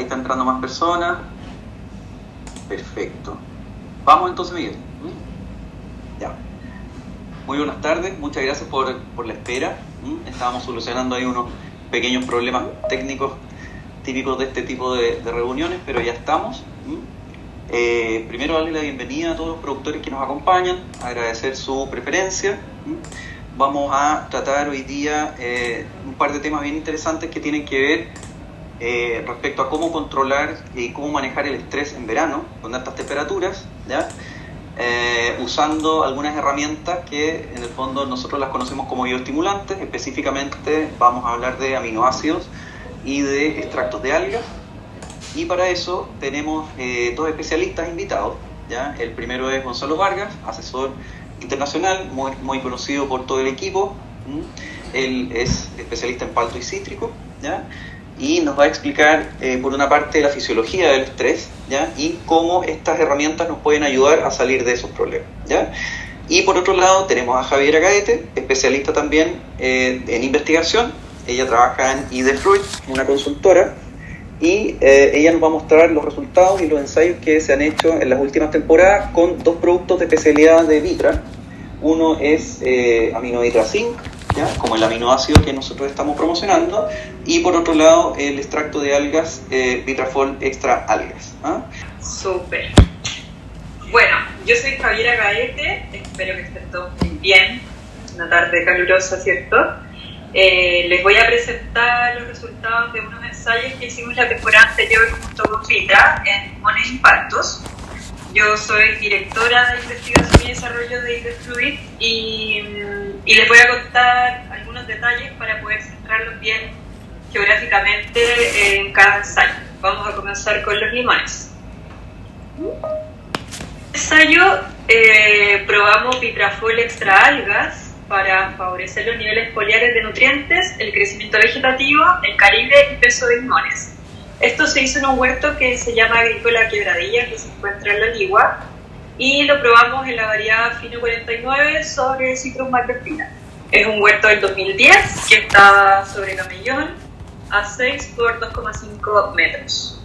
ahí están entrando más personas. Perfecto. Vamos entonces, Miguel. Ya. Muy buenas tardes, muchas gracias por la espera. Estábamos solucionando ahí unos pequeños problemas técnicos típicos de este tipo de reuniones, pero ya estamos. Primero darle la bienvenida a todos los productores que nos acompañan, agradecer su preferencia. Vamos a tratar hoy día un par de temas bien interesantes que tienen que ver respecto a cómo controlar y cómo manejar el estrés en verano con altas temperaturas, ¿ya? Usando algunas herramientas que en el fondo nosotros las conocemos como bioestimulantes. Específicamente vamos a hablar de aminoácidos y de extractos de algas, y para eso tenemos dos especialistas invitados, ¿ya? El primero es Gonzalo Vargas, asesor internacional, muy conocido por todo el equipo. Él es especialista en palto y cítrico, ¿ya? Y nos va a explicar por una parte la fisiología del estrés, ¿ya? Y cómo estas herramientas nos pueden ayudar a salir de esos problemas, ¿ya? Y por otro lado tenemos a Javiera Gaete, especialista también en investigación. Ella trabaja en IDFluid, una consultora, y ella nos va a mostrar los resultados y los ensayos que se han hecho en las últimas temporadas con dos productos de especialidad de Vitra. Uno es Aminovitra Zinc, ¿ya? Como el aminoácido que nosotros estamos promocionando, y por otro lado el extracto de algas Vitrafol Extra Algas. Súper. Bueno, yo soy Javiera Gaete, espero que estén todos muy bien, una tarde calurosa, ¿cierto? Les voy a presentar los resultados de unos ensayos que hicimos la temporada anterior junto con Vitra en pulmones impactos. Yo soy directora de investigación y desarrollo de IDFluid y les voy a contar algunos detalles para poder centrarlos bien geográficamente en cada ensayo. Vamos a comenzar con los limones. En este ensayo probamos Vitrafol Extra Algas para favorecer los niveles foliares de nutrientes, el crecimiento vegetativo, el calibre y peso de limones. Esto se hizo en un huerto que se llama Agrícola Quebradilla, que se encuentra en La Ligua, y lo probamos en la variedad Fino 49 sobre Citrus Malvespina. Es un huerto del 2010 que está sobre Camellón, a 6 por 2,5 metros.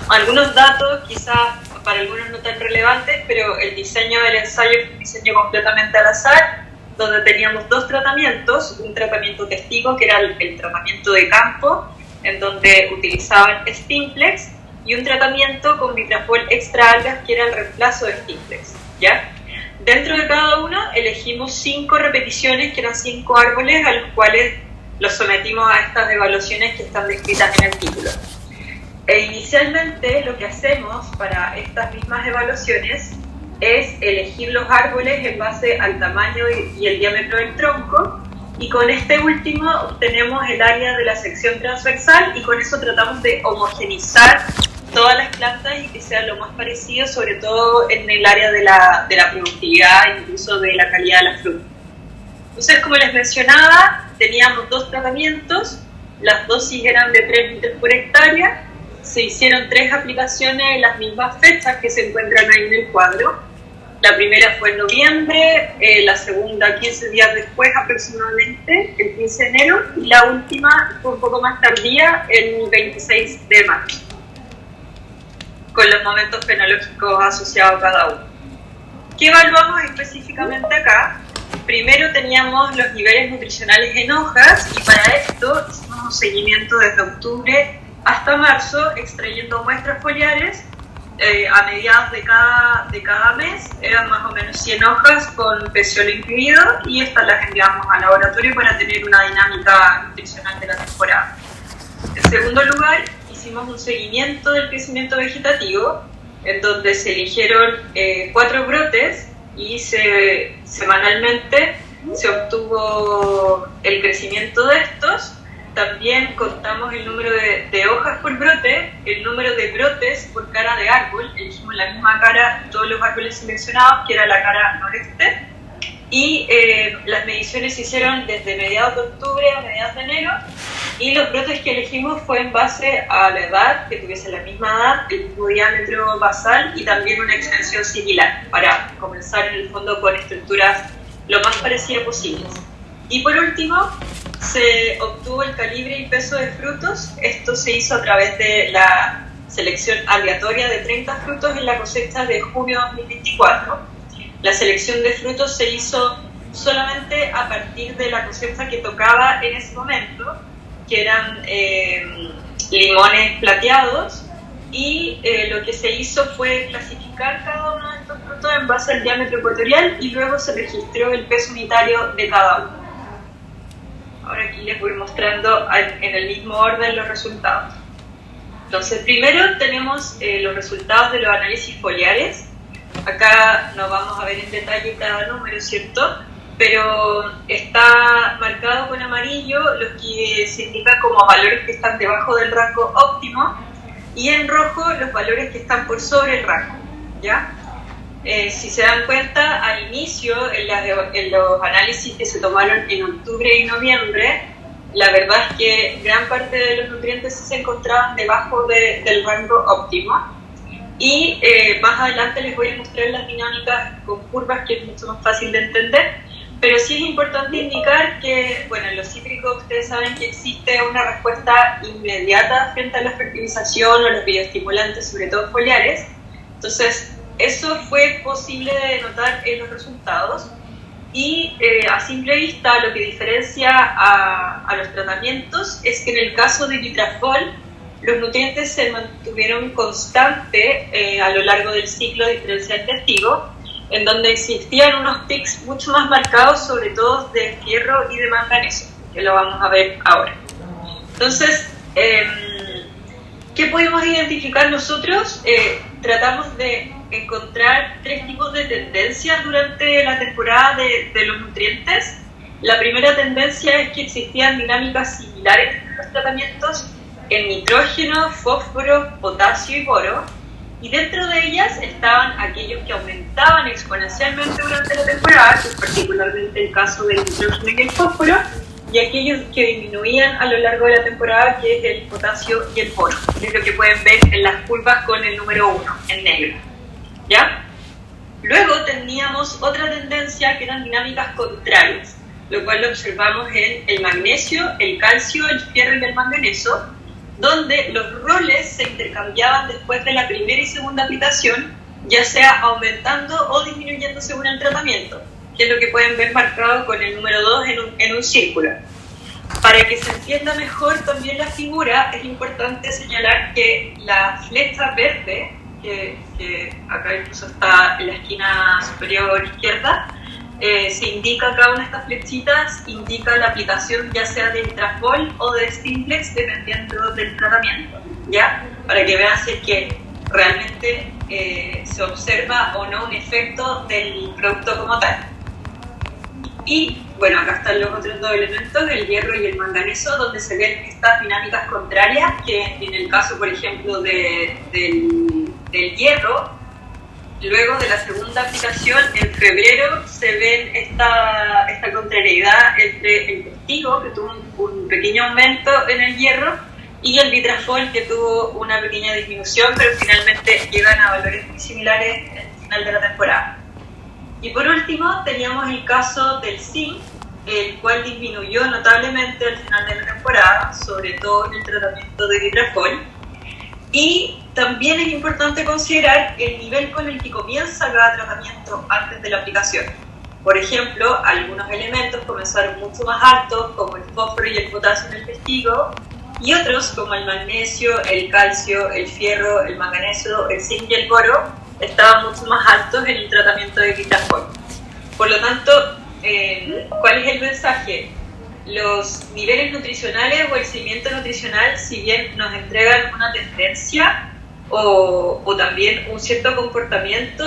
Algunos datos, quizás para algunos no tan relevantes, pero el diseño del ensayo es un diseño completamente al azar, donde teníamos dos tratamientos, un tratamiento testigo, que era el tratamiento de campo, en donde utilizaban Stimplex, y un tratamiento con Vitrafol Extra Algas, que era el reemplazo de Stimplex, ¿ya? Dentro de cada uno elegimos 5 repeticiones, que eran 5 árboles, a los cuales los sometimos a estas evaluaciones que están descritas en el título. Inicialmente lo que hacemos para estas mismas evaluaciones es elegir los árboles en base al tamaño y el diámetro del tronco, y con este último obtenemos el área de la sección transversal, y con eso tratamos de homogenizar todas las plantas y que sea lo más parecido, sobre todo en el área de la productividad e incluso de la calidad de la fruta. Entonces, como les mencionaba, teníamos dos tratamientos, las dosis eran de 3 litros por hectárea. Se hicieron 3 aplicaciones en las mismas fechas que se encuentran ahí en el cuadro. La primera fue en noviembre, la segunda 15 días después aproximadamente, el 15 de enero, y la última fue un poco más tardía, el 26 de marzo, con los momentos fenológicos asociados a cada uno. ¿Qué evaluamos específicamente acá? Primero teníamos los niveles nutricionales en hojas, y para esto hicimos un seguimiento desde octubre hasta marzo, extrayendo muestras foliares a mediados de cada mes. Eran más o menos 100 hojas con peciolo incluido, y estas las enviamos al laboratorio para tener una dinámica nutricional de la temporada. En segundo lugar, hicimos un seguimiento del crecimiento vegetativo, en donde se eligieron 4 brotes, y semanalmente se obtuvo el crecimiento de estos. También contamos el número de hojas por brote, el número de brotes por cara de árbol. Elegimos la misma cara en todos los árboles seleccionados, que era la cara noreste, y las mediciones se hicieron desde mediados de octubre a mediados de enero, y los brotes que elegimos fue en base a la edad, que tuviese la misma edad, el mismo diámetro basal y también una extensión similar, para comenzar en el fondo con estructuras lo más parecidas posibles. Y por último, se obtuvo el calibre y peso de frutos. Esto se hizo a través de la selección aleatoria de 30 frutos en la cosecha de junio de 2024. La selección de frutos se hizo solamente a partir de la cosecha que tocaba en ese momento, que eran limones plateados, y lo que se hizo fue clasificar cada uno de estos frutos en base al diámetro ecuatorial y luego se registró el peso unitario de cada uno. Ahora aquí les voy mostrando en el mismo orden los resultados. Entonces, primero tenemos los resultados de los análisis foliares. Acá no vamos a ver en detalle cada número, ¿cierto? Pero está marcado con amarillo los que se indican como valores que están debajo del rango óptimo, y en rojo los valores que están por sobre el rango, ¿ya? Si se dan cuenta, al inicio, en los análisis que se tomaron en octubre y noviembre, la verdad es que gran parte de los nutrientes se encontraban debajo del rango óptimo. Y más adelante les voy a mostrar las dinámicas con curvas, que es mucho más fácil de entender. Pero sí es importante indicar que, bueno, en los cítricos ustedes saben que existe una respuesta inmediata frente a la fertilización o los bioestimulantes, sobre todo foliares. Entonces, eso fue posible de notar en los resultados. Y a simple vista, lo que diferencia a los tratamientos es que en el caso de Vitrafol, los nutrientes se mantuvieron constantes a lo largo del ciclo diferencial testigo, en donde existían unos pics mucho más marcados, sobre todo de fierro y de manganeso, que lo vamos a ver ahora. Entonces, ¿qué pudimos identificar nosotros? Tratamos de encontrar 3 tipos de tendencias durante la temporada de los nutrientes. La primera tendencia es que existían dinámicas similares en los tratamientos en nitrógeno, fósforo, potasio y boro. Y dentro de ellas estaban aquellos que aumentaban exponencialmente durante la temporada, que es particularmente el caso del nitrógeno y el fósforo, y aquellos que disminuían a lo largo de la temporada, que es el potasio y el boro, que es lo que pueden ver en las curvas con el número 1, en negro. ¿Ya? Luego teníamos otra tendencia que eran dinámicas contrarias, lo cual lo observamos en el magnesio, el calcio, el fierro y el manganeso, donde los roles se intercambiaban después de la primera y segunda aplicación, ya sea aumentando o disminuyendo según el tratamiento, que es lo que pueden ver marcado con el número 2 en un círculo. Para que se entienda mejor también la figura, es importante señalar que la flecha verde, que acá incluso está en la esquina superior izquierda, se indica cada una de estas flechitas, indica la aplicación ya sea de Vitrafol o de Stimplex, dependiendo del tratamiento, ¿ya? Para que vean si es que realmente se observa o no un efecto del producto como tal. Y bueno, acá están los otros 2 elementos, el hierro y el manganeso, donde se ven estas dinámicas contrarias, que en el caso, por ejemplo, del hierro, luego de la segunda aplicación, en febrero, se ven esta contrariedad entre el testigo, que tuvo un pequeño aumento en el hierro, y el Vitrafol, que tuvo una pequeña disminución, pero finalmente llegan a valores muy similares al final de la temporada. Y por último, teníamos el caso del zinc, el cual disminuyó notablemente al final de la temporada, sobre todo en el tratamiento de Vitrafol. Y también es importante considerar el nivel con el que comienza cada tratamiento antes de la aplicación. Por ejemplo, algunos elementos comenzaron mucho más altos, como el fósforo y el potasio en el testigo, y otros, como el magnesio, el calcio, el fierro, el manganeso, el zinc y el boro, estaban mucho más altos en el tratamiento de Vitrafol. Por lo tanto, ¿cuál es el mensaje? Los niveles nutricionales o el seguimiento nutricional, si bien nos entregan una tendencia o también un cierto comportamiento,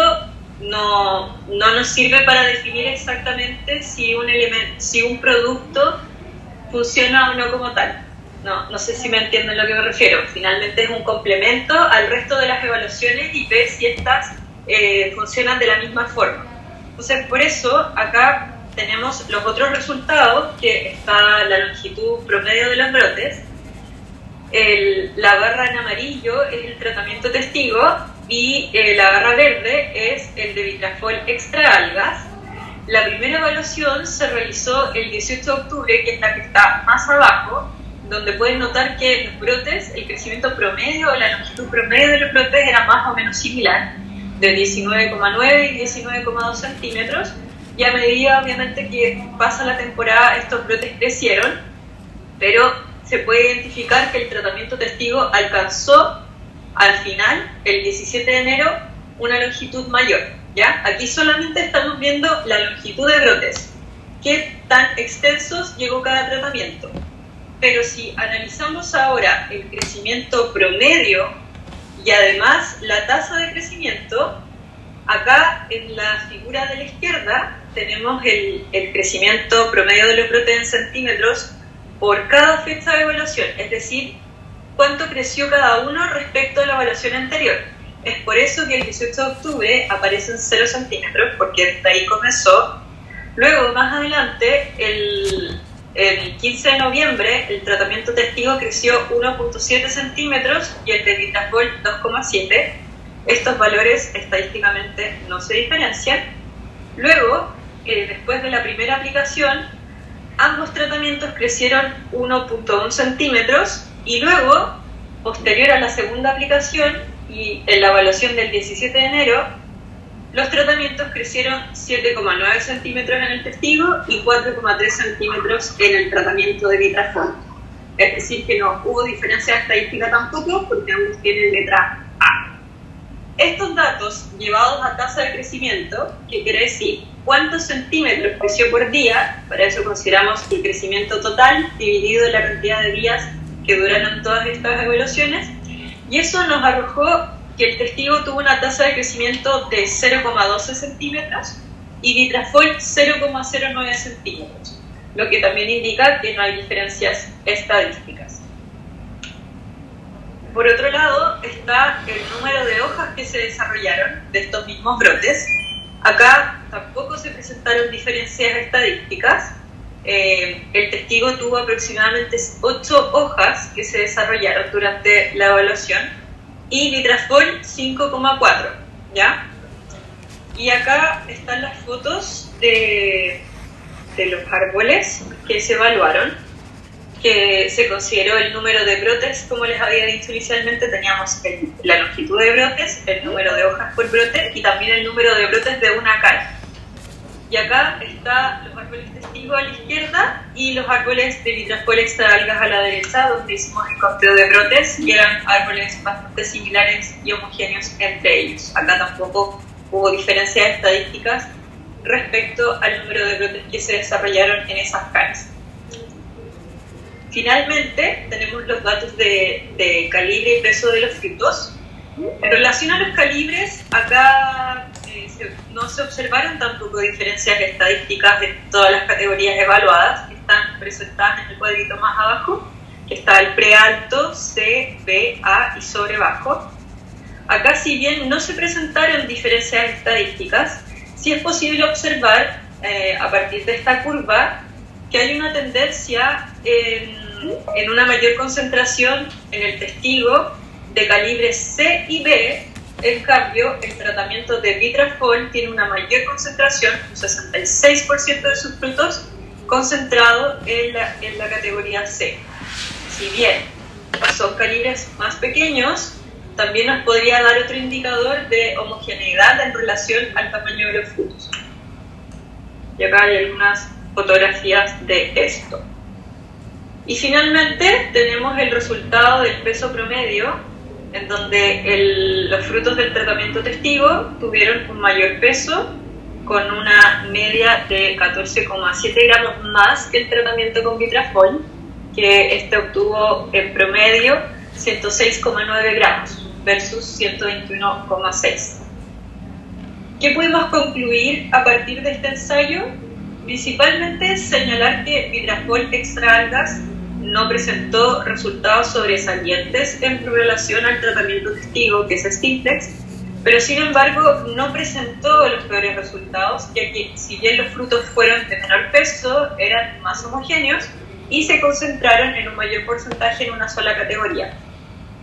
no nos sirve para definir exactamente si un producto funciona o no como tal. No sé si me entienden a lo que me refiero. Finalmente es un complemento al resto de las evaluaciones y ver si estas funcionan de la misma forma. Entonces, por eso acá tenemos los otros resultados, que está la longitud promedio de los brotes, la barra en amarillo es el tratamiento testigo y la barra verde es el de Vitrafol extra algas. La primera evaluación se realizó el 18 de octubre, que es la que está más abajo, donde pueden notar que los brotes, el crecimiento promedio o la longitud promedio de los brotes era más o menos similar, de 19,9 y 19,2 centímetros, y a medida obviamente que pasa la temporada estos brotes crecieron, pero se puede identificar que el tratamiento testigo alcanzó al final, el 17 de enero, una longitud mayor, ¿ya? Aquí solamente estamos viendo la longitud de brotes, qué tan extensos llegó cada tratamiento. Pero si analizamos ahora el crecimiento promedio y además la tasa de crecimiento, acá en la figura de la izquierda tenemos el crecimiento promedio de los brotes en centímetros por cada fecha de evaluación, es decir, cuánto creció cada uno respecto a la evaluación anterior. Es por eso que el 18 de octubre aparecen 0 centímetros, porque desde ahí comenzó. Luego, más adelante, el 15 de noviembre, el tratamiento testigo creció 1,7 centímetros y el de Vitrafol 2,7. Estos valores estadísticamente no se diferencian. Luego, después de la primera aplicación, ambos tratamientos crecieron 1,1 centímetros y luego, posterior a la segunda aplicación y en la evaluación del 17 de enero, los tratamientos crecieron 7,9 centímetros en el testigo y 4,3 centímetros en el tratamiento de Vitrafol. Es decir, que no hubo diferencia estadística tampoco porque ambos tienen letra A. Estos datos llevados a tasa de crecimiento, que quiere decir cuántos centímetros creció por día, para eso consideramos el crecimiento total dividido en la cantidad de días que duraron todas estas evaluaciones, y eso nos arrojó que el testigo tuvo una tasa de crecimiento de 0,12 centímetros y Vitrafol 0,09 centímetros, lo que también indica que no hay diferencias estadísticas. Por otro lado está el número de hojas que se desarrollaron de estos mismos brotes. Acá tampoco se presentaron diferencias estadísticas. El testigo tuvo aproximadamente 8 hojas que se desarrollaron durante la evaluación y Vitrafol 5,4, ¿ya? Y acá están las fotos de los árboles que se evaluaron, que se consideró el número de brotes, como les había dicho inicialmente, teníamos la longitud de brotes, el número de hojas por brote y también el número de brotes de una cara. Y acá están los árboles testigo a la izquierda y los árboles de Vitrafol extra algas a la derecha, donde hicimos el conteo de brotes y eran árboles bastante similares y homogéneos entre ellos. Acá tampoco hubo diferencias estadísticas respecto al número de brotes que se desarrollaron en esas caras. Finalmente, tenemos los datos de calibre y peso de los frutos. En relación a los calibres, acá no se observaron tampoco diferencias estadísticas de todas las categorías evaluadas, que están presentadas en el cuadrito más abajo, que está el prealto, C, B, A y sobre bajo. Acá, si bien no se presentaron diferencias estadísticas, sí es posible observar, a partir de esta curva, que hay una tendencia en una mayor concentración en el testigo de calibre C y B. En cambio, el tratamiento de Vitrafol tiene una mayor concentración, un 66% de sus frutos concentrado en la categoría C. Si bien son calibres más pequeños, también nos podría dar otro indicador de homogeneidad en relación al tamaño de los frutos. Y acá hay algunas fotografías de esto. Y finalmente tenemos el resultado del peso promedio, en donde los frutos del tratamiento testigo tuvieron un mayor peso, con una media de 14,7 gramos más que el tratamiento con Vitrafol, que este obtuvo en promedio 106,9 gramos versus 121,6. ¿Qué pudimos concluir a partir de este ensayo? Principalmente señalar que Vitrafol extra algas no presentó resultados sobresalientes en relación al tratamiento testigo, que es Stimplex, pero sin embargo no presentó los peores resultados, ya que si bien los frutos fueron de menor peso, eran más homogéneos y se concentraron en un mayor porcentaje en una sola categoría.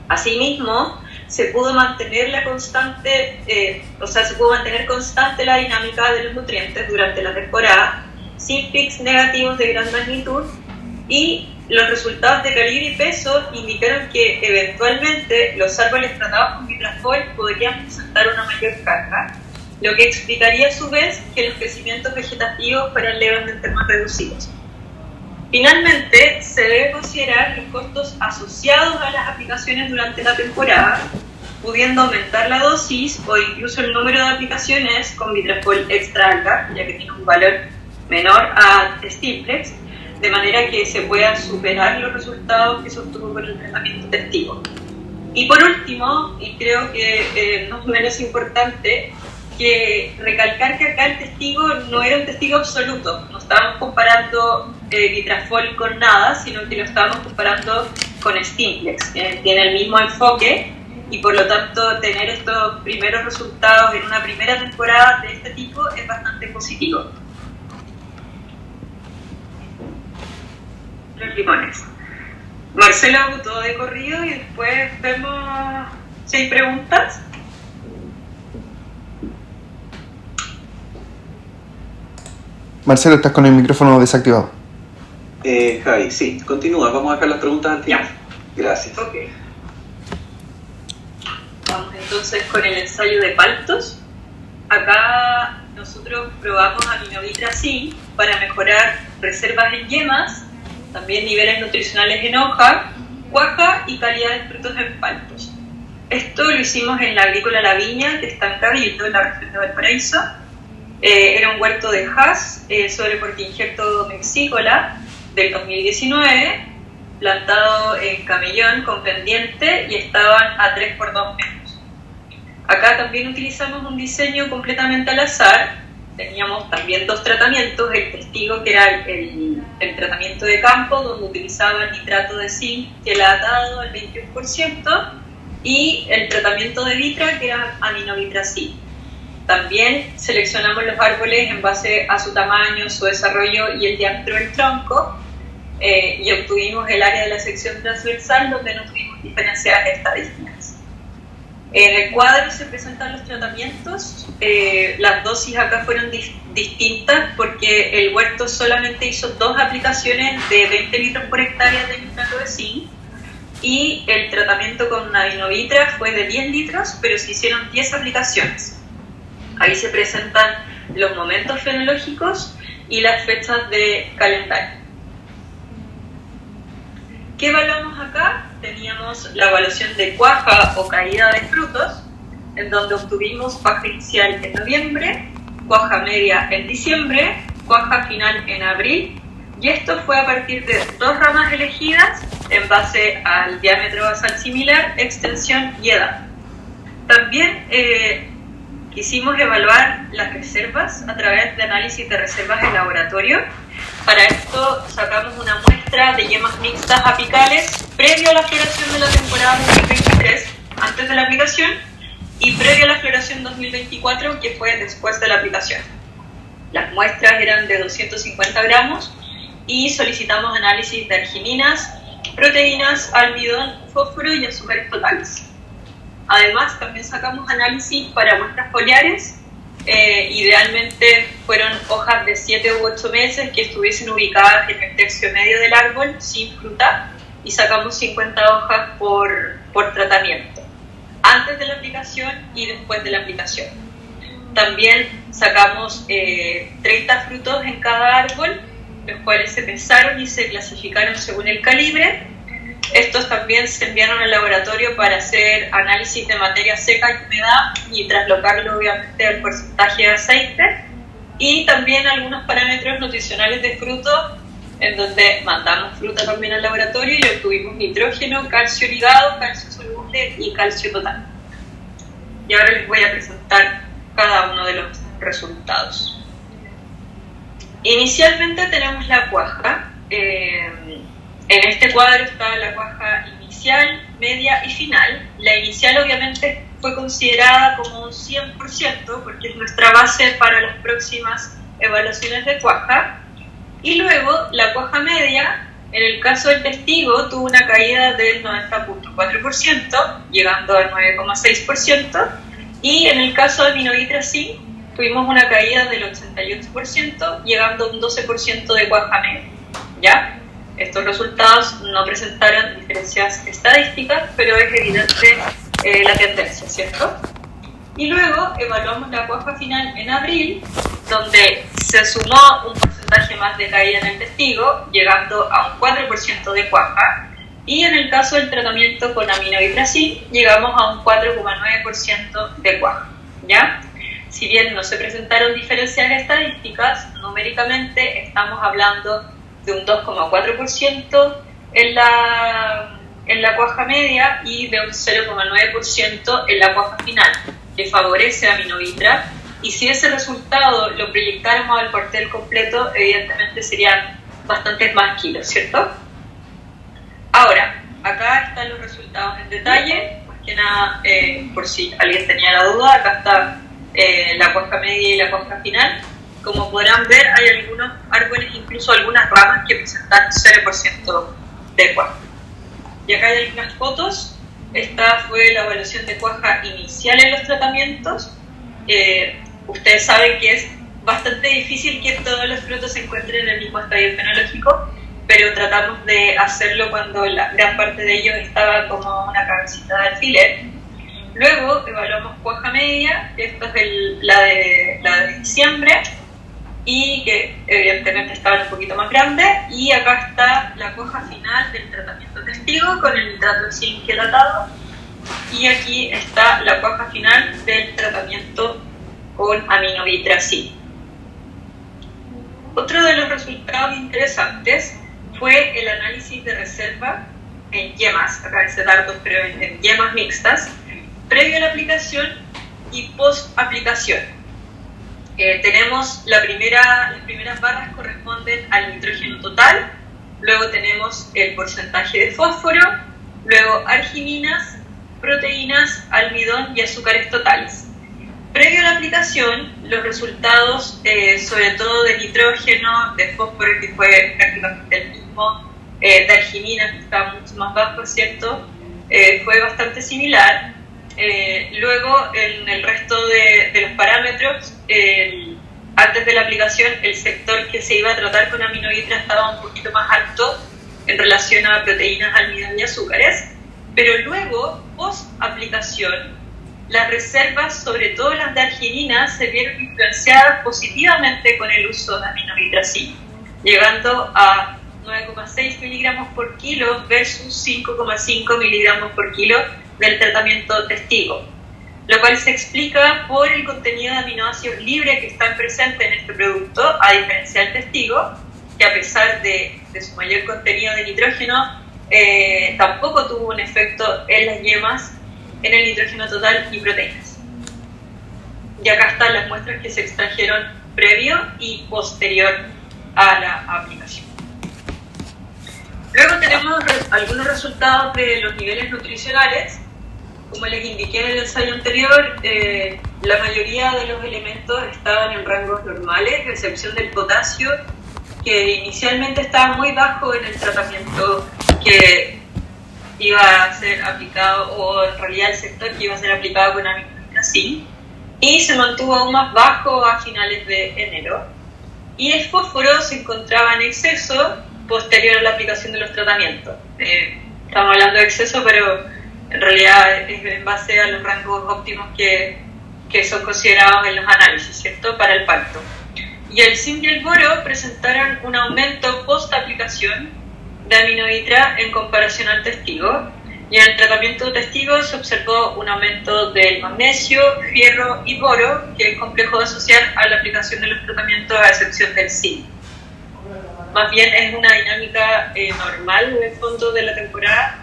Asimismo, se pudo mantener se pudo mantener constante la dinámica de los nutrientes durante la temporada, sin pics negativos de gran magnitud, y los resultados de calibre y peso indicaron que eventualmente los árboles tratados con vitrafol podrían presentar una mayor carga, lo que explicaría a su vez que los crecimientos vegetativos fueran levemente más reducidos. Finalmente, se debe considerar los costos asociados a las aplicaciones durante la temporada, pudiendo aumentar la dosis o incluso el número de aplicaciones con vitrafol extra alga, ya que tiene un valor menor a Stimplex, de manera que se puedan superar los resultados que se obtuvo con el tratamiento testigo. Y por último, y creo que no es menos importante, que recalcar que acá el testigo no era un testigo absoluto, no estábamos comparando vitrafol con nada, sino que lo estábamos comparando con Stimplex, tiene el mismo enfoque, y por lo tanto tener estos primeros resultados en una primera temporada de este tipo es bastante positivo. Los limones. Marcelo agotó de corrido y después vemos si hay preguntas. Marcelo, estás con el micrófono desactivado. Javi, sí, continúa, vamos a dejar las preguntas al final. Gracias. Ok. Vamos entonces con el ensayo de paltos. Acá nosotros probamos aminovitracin para mejorar reservas en yemas, también niveles nutricionales en hoja, cuaja y calidad de frutos en paltos. Esto lo hicimos en la agrícola La Viña, que está en Cabildo, en la región de Valparaíso. Era un huerto de Hass sobre porquinjecto mexícola del 2019, plantado en camellón con pendiente, y estaban a 3 por 2 metros. Acá también utilizamos un diseño completamente al azar. Teníamos también 2 tratamientos, el testigo, que era el tratamiento de campo, donde utilizaban nitrato de zinc chelatado al 21%, y el tratamiento de vitra, que era aminovitracin. También seleccionamos los árboles en base a su tamaño, su desarrollo y el diámetro del tronco, y obtuvimos el área de la sección transversal, donde no tuvimos diferencias estadísticas. En el cuadro se presentan los tratamientos. Las dosis acá fueron distintas porque el huerto solamente hizo 2 aplicaciones de 20 litros por hectárea de nitrato de zinc, y el tratamiento con Navinovitra fue de 10 litros, pero se hicieron 10 aplicaciones. Ahí se presentan los momentos fenológicos y las fechas de calendario. ¿Qué evaluamos acá? Teníamos la evaluación de cuaja o caída de frutos, en donde obtuvimos cuaja inicial en noviembre, cuaja media en diciembre, cuaja final en abril, y esto fue a partir de 2 ramas elegidas en base al diámetro basal similar, extensión y edad. También quisimos evaluar las reservas a través de análisis de reservas en laboratorio. Para esto sacamos una muestra de yemas mixtas apicales previo a la floración de la temporada 2023, antes de la aplicación, y previo a la floración 2024, que fue después de la aplicación. Las muestras eran de 250 gramos y solicitamos análisis de argininas, proteínas, almidón, fósforo y azúcares totales. Además, también sacamos análisis para muestras foliares. Idealmente fueron hojas de 7 u 8 meses que estuviesen ubicadas en el tercio medio del árbol, sin fruta, y sacamos 50 hojas por tratamiento, antes de la aplicación y después de la aplicación. También sacamos 30 frutos en cada árbol, los cuales se pesaron y se clasificaron según el calibre. Estos también se enviaron al laboratorio para hacer análisis de materia seca y humedad y traslocarlo obviamente al porcentaje de aceite, y también algunos parámetros nutricionales de fruto, en donde mandamos fruta también al laboratorio y obtuvimos nitrógeno, calcio ligado, calcio soluble y calcio total. Y ahora les voy a presentar cada uno de los resultados. Inicialmente tenemos la cuaja. En este cuadro está la cuaja inicial, media y final. La inicial obviamente fue considerada como un 100% porque es nuestra base para las próximas evaluaciones de cuaja. Y luego la cuaja media En el caso del testigo tuvo una caída del 90.4%, llegando al 9,6%, y en el caso de aminoitracin tuvimos una caída del 88%, llegando a un 12% de cuaja media, ¿ya? Estos resultados no presentaron diferencias estadísticas, pero es evidente la tendencia, ¿cierto? Y luego evaluamos la cuaja final en abril, donde se sumó un porcentaje más de caída en el testigo, llegando a un 4% de cuaja, y en el caso del tratamiento con aminoitracin llegamos a un 4,9% de cuaja, ¿ya? Si bien no se presentaron diferencias estadísticas, numéricamente estamos hablando de un 2,4% en la cuaja media y de un 0,9% en la cuaja final, que favorece a Aminovitra. Y si ese resultado lo proyectáramos al cuartel completo, evidentemente serían bastantes más kilos, ¿cierto? Ahora, acá están los resultados en detalle, más que nada, por si alguien tenía la duda, acá está la cuaja media y la cuaja final. Como podrán ver, hay algunos árboles, incluso algunas ramas que presentan 0% de cuaja. Y acá hay algunas fotos. Esta fue la evaluación de cuaja inicial en los tratamientos. Ustedes saben que es bastante difícil que todos los frutos se encuentren en el mismo estadio fenológico, pero tratamos de hacerlo cuando la gran parte de ellos estaba como una cabecita de alfiler. Luego evaluamos cuaja media, esta es la de diciembre, y que evidentemente estaban un poquito más grandes, y acá está la cuaja final del tratamiento testigo con el nitrato de zinc tratado, y aquí está la cuaja final del tratamiento con aminovitracin. Otro de los resultados interesantes fue el análisis de reserva en yemas, acá dice dardos, pero en yemas mixtas, previo a la aplicación y post aplicación. Tenemos las primeras barras corresponden al nitrógeno total, luego tenemos el porcentaje de fósforo, luego argininas, proteínas, almidón y azúcares totales. Previo a la aplicación, los resultados, sobre todo de nitrógeno, de fósforo, que fue prácticamente el mismo, de argininas, que estaba mucho más bajo, ¿cierto? Fue bastante similar. Luego, en el resto de los parámetros, antes de la aplicación, el sector que se iba a tratar con aminovitra estaba un poquito más alto en relación a proteínas, almidón y azúcares, pero luego, post aplicación, las reservas, sobre todo las de arginina, se vieron influenciadas positivamente con el uso de aminovitracin, llegando a 9,6 miligramos por kilo versus 5,5 miligramos por kilo del tratamiento testigo, lo cual se explica por el contenido de aminoácidos libres que están presentes en este producto, a diferencia del testigo, que a pesar de su mayor contenido de nitrógeno, tampoco tuvo un efecto en las yemas, en el nitrógeno total y proteínas. Y acá están las muestras que se extrajeron previo y posterior a la aplicación. Luego tenemos algunos resultados de los niveles nutricionales. Como les indiqué en el ensayo anterior, la mayoría de los elementos estaban en rangos normales, a excepción del potasio, que inicialmente estaba muy bajo en el tratamiento que iba a ser aplicado, o en realidad el sector que iba a ser aplicado con aminovitracin, y se mantuvo aún más bajo a finales de enero. Y el fósforo se encontraba en exceso posterior a la aplicación de los tratamientos. Estamos hablando de exceso, pero en realidad es en base a los rangos óptimos que son considerados en los análisis, ¿cierto?, para el pacto. Y el zinc y el boro presentaron un aumento post-aplicación de aminovitra en comparación al testigo, y en el tratamiento testigo se observó un aumento del magnesio, fierro y boro, que es complejo de asociar a la aplicación de los tratamientos a excepción del zinc. Más bien es una dinámica normal del fondo de la temporada,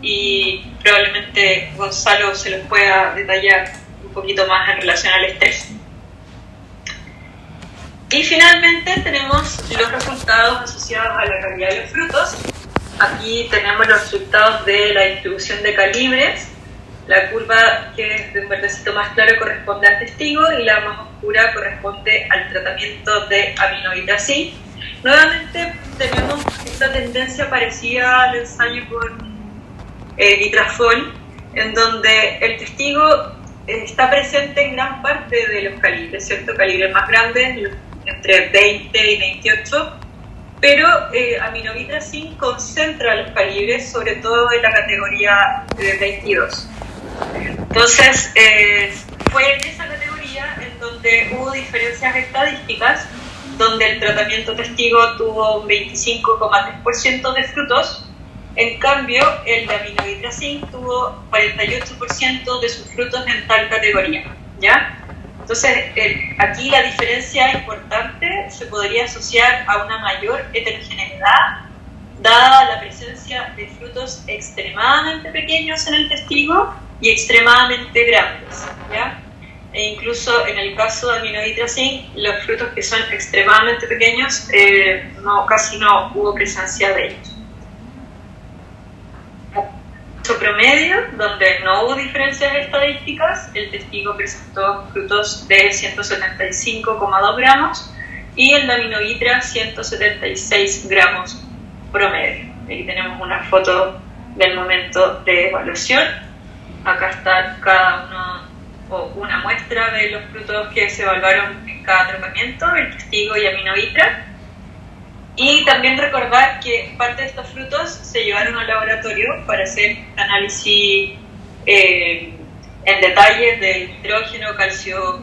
y probablemente Gonzalo se los pueda detallar un poquito más en relación al estrés. Y finalmente tenemos los resultados asociados a la calidad de los frutos. Aquí tenemos los resultados de la distribución de calibres. La curva que es de un verdecito más claro corresponde al testigo y la más oscura corresponde al tratamiento de aminovitracin. Nuevamente tenemos esta tendencia parecida al ensayo con vitrazol, en donde el testigo está presente en gran parte de los calibres, ¿cierto? Calibres más grandes, entre 20 y 28, pero aminovitracin concentra los calibres, sobre todo en la categoría de 22. Entonces, fue en esa categoría en donde hubo diferencias estadísticas, donde el tratamiento testigo tuvo un 25,3% de frutos. En cambio, el de aminovitracin tuvo 48% de sus frutos en tal categoría, ¿ya? Entonces, aquí la diferencia importante se podría asociar a una mayor heterogeneidad, dada la presencia de frutos extremadamente pequeños en el testigo y extremadamente grandes, ¿ya? E incluso en el caso de aminovitracin, los frutos que son extremadamente pequeños, casi no hubo presencia de ellos. Promedio, donde no hubo diferencias estadísticas, el testigo presentó frutos de 175,2 gramos y el de aminovitra 176 gramos promedio. Aquí tenemos una foto del momento de evaluación. Acá está cada uno o una muestra de los frutos que se evaluaron en cada tratamiento, el testigo y aminovitra. Y también recordar que parte de estos frutos se llevaron al laboratorio para hacer análisis en detalle del nitrógeno, calcio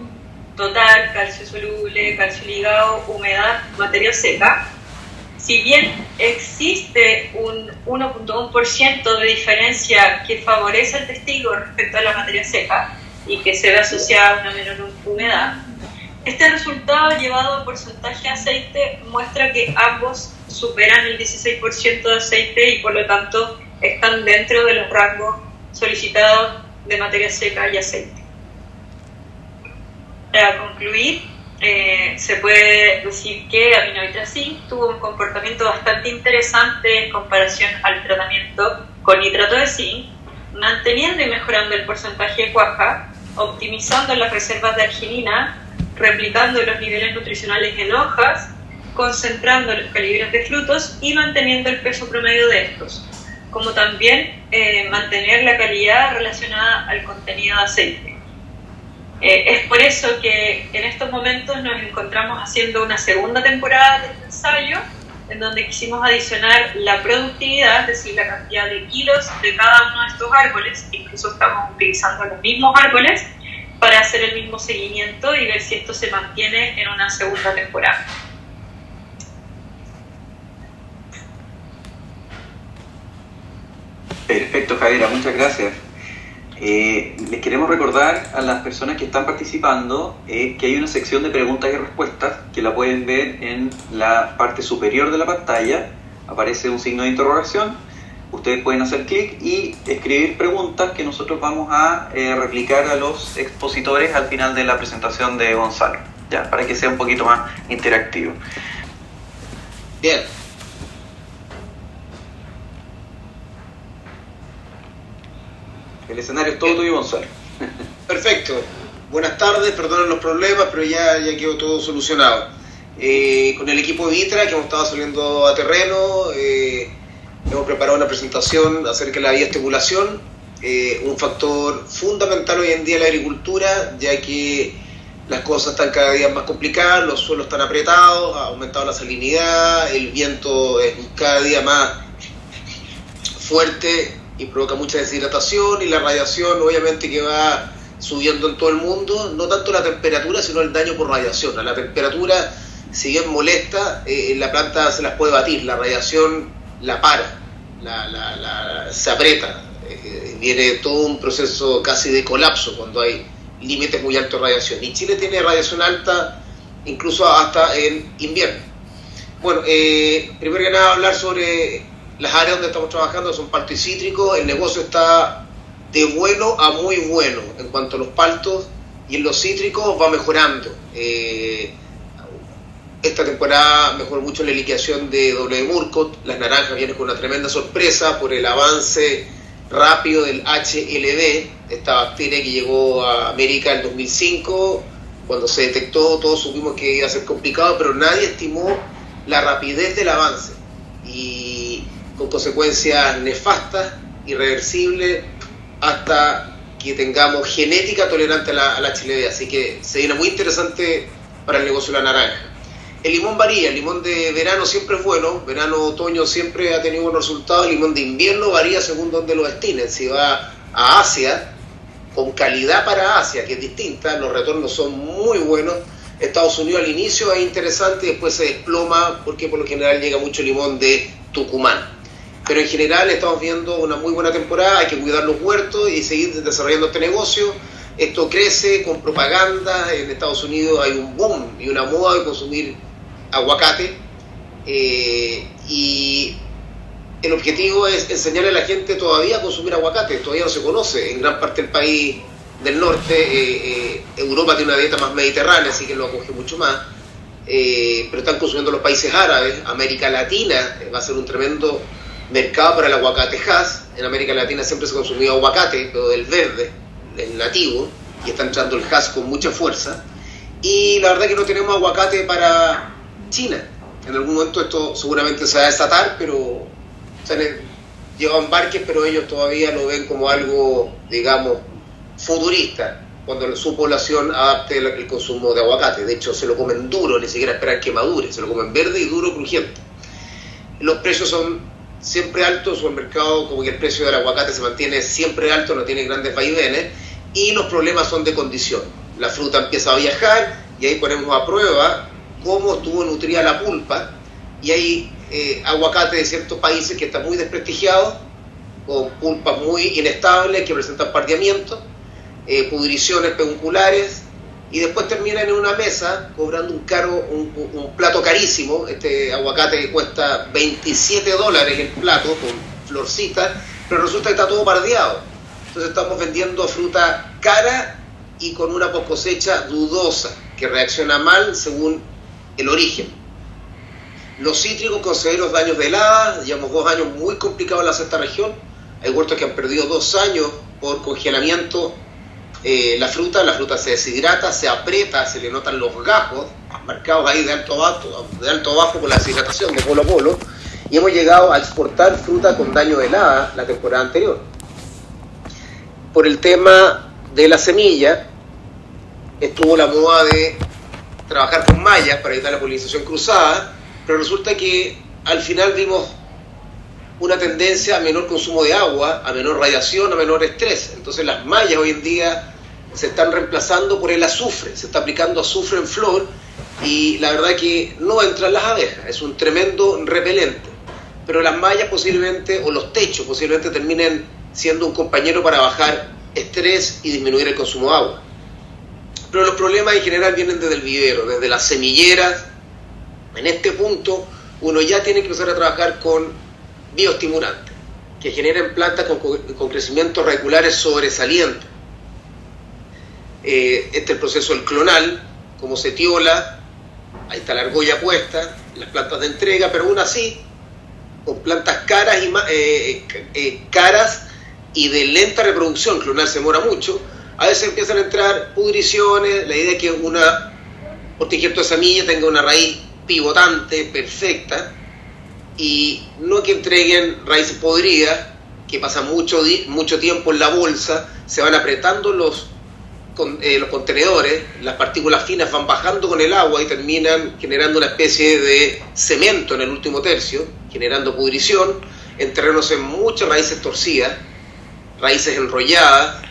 total, calcio soluble, calcio ligado, humedad, materia seca. Si bien existe un 1,1% de diferencia que favorece al testigo respecto a la materia seca y que se ve asociada a una menor humedad, este resultado llevado a porcentaje de aceite muestra que ambos superan el 16% de aceite y por lo tanto están dentro de los rangos solicitados de materia seca y aceite. Para concluir, se puede decir que aminovitracin tuvo un comportamiento bastante interesante en comparación al tratamiento con nitrato de zinc, manteniendo y mejorando el porcentaje de cuaja, optimizando las reservas de arginina, replicando los niveles nutricionales en hojas, concentrando los calibres de frutos y manteniendo el peso promedio de estos, como también mantener la calidad relacionada al contenido de aceite. Es por eso que en estos momentos nos encontramos haciendo una segunda temporada del ensayo, en donde quisimos adicionar la productividad, es decir, la cantidad de kilos de cada uno de estos árboles, incluso estamos utilizando los mismos árboles, para hacer el mismo seguimiento y ver si esto se mantiene en una segunda temporada. Perfecto, Javiera, muchas gracias. Les queremos recordar a las personas que están participando que hay una sección de preguntas y respuestas que la pueden ver en la parte superior de la pantalla. Aparece un signo de interrogación. Ustedes pueden hacer clic y escribir preguntas que nosotros vamos a replicar a los expositores al final de la presentación de Gonzalo, ya, para que sea un poquito más interactivo. Bien. El escenario es todo tuyo, Gonzalo. Perfecto. Buenas tardes, perdonen los problemas, pero ya quedó todo solucionado. Con el equipo de Vitra, que hemos estado saliendo a terreno, hemos preparado una presentación acerca de la bioestimulación, un factor fundamental hoy en día en la agricultura, ya que las cosas están cada día más complicadas, los suelos están apretados, ha aumentado la salinidad, el viento es cada día más fuerte y provoca mucha deshidratación, y la radiación obviamente que va subiendo en todo el mundo, no tanto la temperatura sino el daño por radiación. A la temperatura, si bien molesta, la planta se las puede batir, la radiación la para, se aprieta, viene todo un proceso casi de colapso cuando hay límites muy altos de radiación, y Chile tiene radiación alta incluso hasta en invierno. Bueno, primero que nada hablar sobre las áreas donde estamos trabajando, son palto y cítrico. El negocio está de bueno a muy bueno en cuanto a los paltos, y en los cítricos va mejorando. Esta temporada mejoró mucho la liquidación de W. Murcott, las naranjas vienen con una tremenda sorpresa por el avance rápido del HLD, esta bacteria que llegó a América en el 2005. Cuando se detectó, todos supimos que iba a ser complicado, pero nadie estimó la rapidez del avance y con consecuencias nefastas, irreversibles, hasta que tengamos genética tolerante a la chilenidad. Así que se viene muy interesante para el negocio de la naranja. El limón varía, el limón de verano siempre es bueno, verano, otoño siempre ha tenido buenos resultados, el limón de invierno varía según donde lo destinen. Si va a Asia, con calidad para Asia, que es distinta, los retornos son muy buenos. Estados Unidos al inicio es interesante, después se desploma porque por lo general llega mucho limón de Tucumán. Pero en general estamos viendo una muy buena temporada, hay que cuidar los huertos y seguir desarrollando este negocio. Esto crece con propaganda, en Estados Unidos hay un boom y una moda de consumir aguacate, y el objetivo es enseñarle a la gente todavía a consumir aguacate. Todavía no se conoce en gran parte del país del norte. Europa tiene una dieta más mediterránea, así que lo acoge mucho más, pero están consumiendo los países árabes. América Latina va a ser un tremendo mercado para el aguacate Hass. En América Latina siempre se consumió aguacate, pero del verde, el nativo, y está entrando el Hass con mucha fuerza. Y la verdad que no tenemos aguacate para China. En algún momento esto seguramente se va a desatar, pero llevan embarques, pero ellos todavía lo ven como algo, digamos, futurista, cuando su población adapte el consumo de aguacate. De hecho, se lo comen duro, ni siquiera esperan que madure, se lo comen verde y duro, crujiente. Los precios son siempre altos, o el mercado, como que el precio del aguacate se mantiene siempre alto, no tiene grandes vaivenes, y los problemas son de condición. La fruta empieza a viajar y ahí ponemos a prueba cómo estuvo nutrida la pulpa, y hay aguacate de ciertos países que están muy desprestigiados, con pulpas muy inestables que presentan pardeamiento, pudriciones pedunculares, y después terminan en una mesa cobrando un plato carísimo. Este aguacate que cuesta $27 el plato, con florcitas, pero resulta que está todo pardeado. Entonces estamos vendiendo fruta cara y con una post cosecha dudosa, que reacciona mal según el origen. Los cítricos con severos daños de heladas, llevamos 2 años muy complicados en la sexta región. Hay huertos que han perdido 2 años por congelamiento. La fruta se deshidrata, se aprieta, se le notan los gajos marcados ahí de alto a bajo por la deshidratación, de polo a polo, y hemos llegado a exportar fruta con daño de helada la temporada anterior. Por el tema de la semilla, estuvo la moda de trabajar con mallas para evitar la polinización cruzada, pero resulta que al final vimos una tendencia a menor consumo de agua, a menor radiación, a menor estrés. Entonces las mallas hoy en día se están reemplazando por el azufre, se está aplicando azufre en flor, y la verdad que no entran las abejas, es un tremendo repelente. Pero las mallas posiblemente, o los techos posiblemente, terminen siendo un compañero para bajar estrés y disminuir el consumo de agua. Pero los problemas en general vienen desde el vivero, desde las semilleras. En este punto uno ya tiene que empezar a trabajar con bioestimulantes, que generen plantas con crecimientos radiculares sobresalientes. Este es el proceso del clonal, como setiola, ahí está la argolla puesta, las plantas de entrega, pero aún así, con plantas caras y de lenta reproducción, clonal se demora mucho, a veces empiezan a entrar pudriciones. La idea es que una hortiquierto de semilla tenga una raíz pivotante, perfecta, y no que entreguen raíces podridas, que pasan mucho tiempo en la bolsa, se van apretando los contenedores, las partículas finas van bajando con el agua y terminan generando una especie de cemento en el último tercio, generando pudrición en terrenos en muchas raíces torcidas, raíces enrolladas,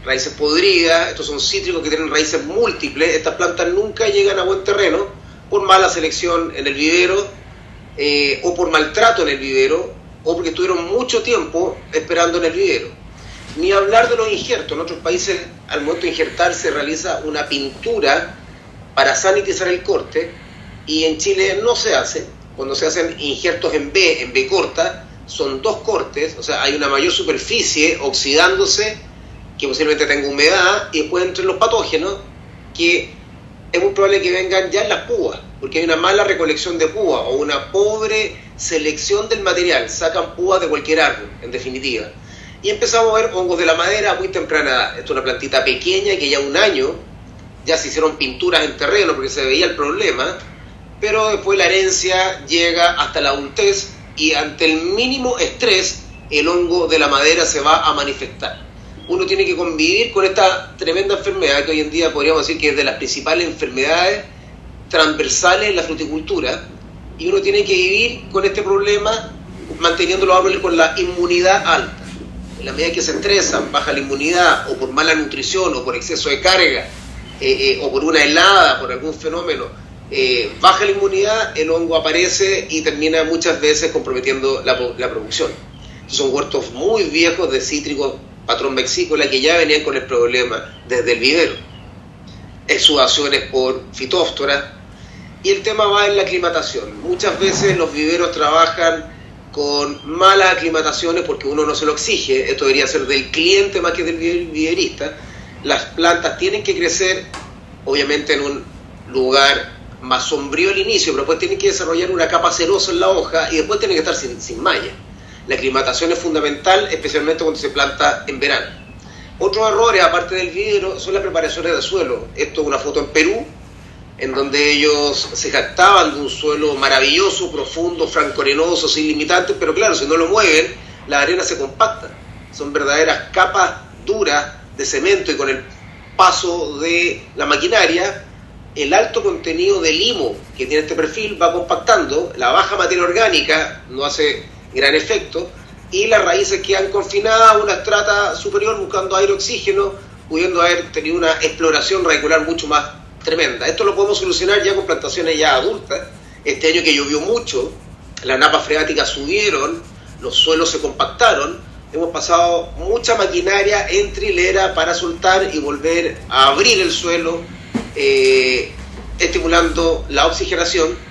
raíces podridas. Estos son cítricos que tienen raíces múltiples. Estas plantas nunca llegan a buen terreno por mala selección en el vivero, o por maltrato en el vivero, o porque estuvieron mucho tiempo esperando en el vivero. Ni hablar de los injertos. En otros países, al momento de injertar, se realiza una pintura para sanitizar el corte, y en Chile no se hace. Cuando se hacen injertos en B corta, son 2 cortes, o sea, hay una mayor superficie oxidándose, que posiblemente tenga humedad, y después entren los patógenos, que es muy probable que vengan ya en las púas, porque hay una mala recolección de púas o una pobre selección del material. Sacan púas de cualquier árbol, en definitiva. Y empezamos a ver hongos de la madera a muy temprana edad. Esto es una plantita pequeña que ya 1 año ya se hicieron pinturas en terreno porque se veía el problema, pero después la herencia llega hasta la adultez y ante el mínimo estrés el hongo de la madera se va a manifestar. Uno tiene que convivir con esta tremenda enfermedad que hoy en día podríamos decir que es de las principales enfermedades transversales en la fruticultura, y uno tiene que vivir con este problema manteniendo los árboles con la inmunidad alta. En la medida que se estresan, baja la inmunidad, o por mala nutrición, o por exceso de carga, o por una helada, por algún fenómeno, baja la inmunidad, el hongo aparece y termina muchas veces comprometiendo la producción. Son huertos muy viejos de cítricos patrón vexícola que ya venían con el problema desde el vivero. Exudaciones por fitóftora, y el tema va en la aclimatación. Muchas veces los viveros trabajan con malas aclimataciones porque uno no se lo exige. Esto debería ser del cliente más que del viverista. Las plantas tienen que crecer, obviamente, en un lugar más sombrío al inicio, pero después tienen que desarrollar una capa cerosa en la hoja y después tienen que estar sin malla. La aclimatación es fundamental, especialmente cuando se planta en verano. Otros errores, aparte del vivero, son las preparaciones de suelo. Esto es una foto en Perú, en donde ellos se jactaban de un suelo maravilloso, profundo, franco-arenoso, sin limitantes, pero claro, si no lo mueven, la arena se compacta. Son verdaderas capas duras de cemento, y con el paso de la maquinaria, el alto contenido de limo que tiene este perfil va compactando, la baja materia orgánica no hace gran efecto, y las raíces quedan confinadas a una estrata superior buscando aire, oxígeno, pudiendo haber tenido una exploración radicular mucho más tremenda. Esto lo podemos solucionar ya con plantaciones ya adultas. Este año que llovió mucho, las napas freáticas subieron, los suelos se compactaron, hemos pasado mucha maquinaria en trilera para soltar y volver a abrir el suelo, estimulando la oxigenación,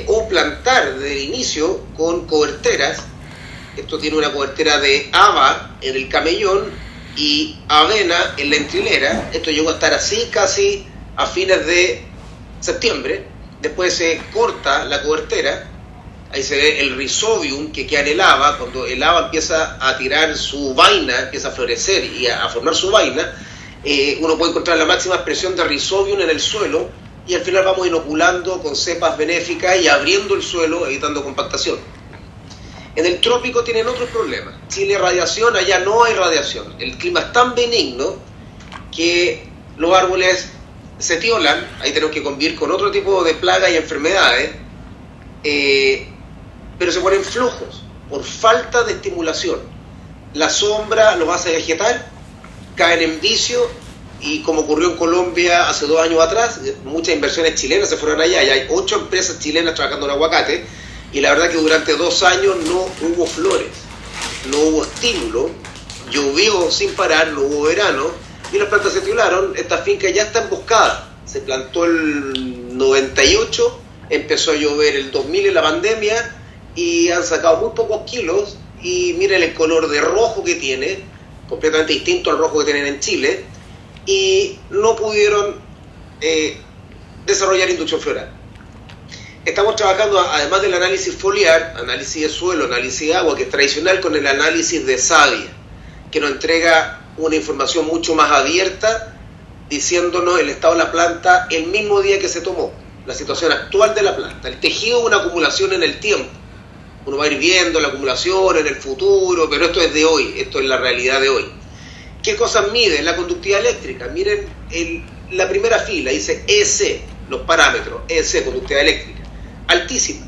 o plantar desde el inicio con coberteras. Esto tiene una cobertera de haba en el camellón y avena en la entrilera. Esto llegó a estar así casi a fines de septiembre. Después se corta la cobertera, ahí se ve el rhizobium que queda en el haba. Cuando el haba empieza a tirar su vaina, empieza a florecer y a formar su vaina, uno puede encontrar la máxima expresión de rhizobium en el suelo, y al final vamos inoculando con cepas benéficas y abriendo el suelo, evitando compactación. En el trópico tienen otros problemas. Chile, radiación, allá no hay radiación. El clima es tan benigno que los árboles se tiolan, ahí tenemos que convivir con otro tipo de plagas y enfermedades, pero se ponen flojos por falta de estimulación. La sombra los hace vegetar, caen en vicio, y como ocurrió en Colombia hace 2 años atrás, muchas inversiones chilenas se fueron allá, y hay 8 empresas chilenas trabajando en aguacate, y la verdad que durante 2 años no hubo flores, no hubo estímulo, llovió sin parar, no hubo verano, y las plantas se tiraron. Esta finca ya está emboscada, se plantó el 98, empezó a llover el 2000 en la pandemia, y han sacado muy pocos kilos, y miren el color de rojo que tiene, completamente distinto al rojo que tienen en Chile, y no pudieron desarrollar inducción floral. Estamos trabajando, además del análisis foliar, análisis de suelo, análisis de agua, que es tradicional, con el análisis de savia, que nos entrega una información mucho más abierta, diciéndonos el estado de la planta el mismo día que se tomó, la situación actual de la planta. El tejido es una acumulación en el tiempo. Uno va a ir viendo la acumulación en el futuro, pero esto es de hoy, esto es la realidad de hoy. ¿Qué cosas mide? La conductividad eléctrica. Miren la primera fila, dice EC, los parámetros, EC, conductividad eléctrica, altísima.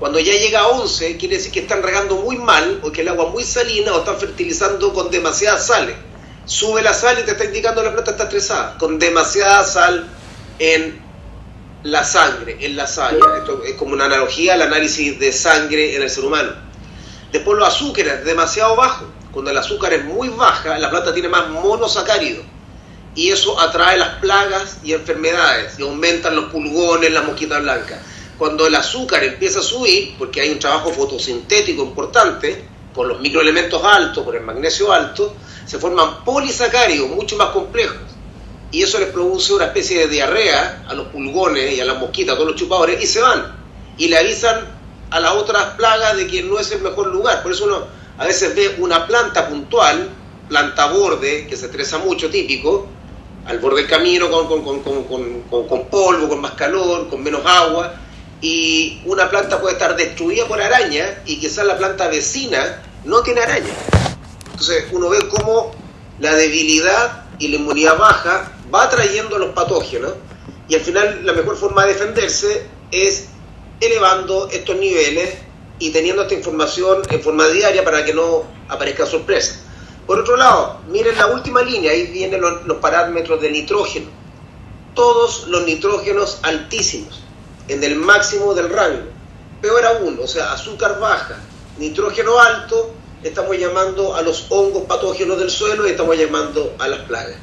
Cuando ya llega a 11, quiere decir que están regando muy mal, o que el agua es muy salina, o están fertilizando con demasiadas sales. Sube la sal y te está indicando que la planta está estresada, con demasiada sal en la sangre, en la savia. Esto es como una analogía al análisis de sangre en el ser humano. Después los azúcares, demasiado bajos. Cuando el azúcar es muy baja, la planta tiene más monosacáridos, y eso atrae las plagas y enfermedades, y aumentan los pulgones, las mosquitas blancas. Cuando el azúcar empieza a subir, porque hay un trabajo fotosintético importante, por los microelementos altos, por el magnesio alto, se forman polisacáridos mucho más complejos, y eso les produce una especie de diarrea a los pulgones y a las mosquitas, a todos los chupadores, y se van, y le avisan a las otras plagas de que no es el mejor lugar. Por eso uno a veces ve una planta puntual, planta borde, que se estresa mucho, típico, al borde del camino con polvo, con más calor, con menos agua, y una planta puede estar destruida por arañas y quizás la planta vecina no tiene araña. Entonces uno ve cómo la debilidad y la inmunidad baja va atrayendo a los patógenos, y al final la mejor forma de defenderse es elevando estos niveles y teniendo esta información en forma diaria para que no aparezca sorpresa. Por otro lado, miren la última línea, ahí vienen los parámetros de nitrógeno. Todos los nitrógenos altísimos, en el máximo del rango. Peor aún, o sea, azúcar baja, nitrógeno alto, estamos llamando a los hongos patógenos del suelo y estamos llamando a las plagas.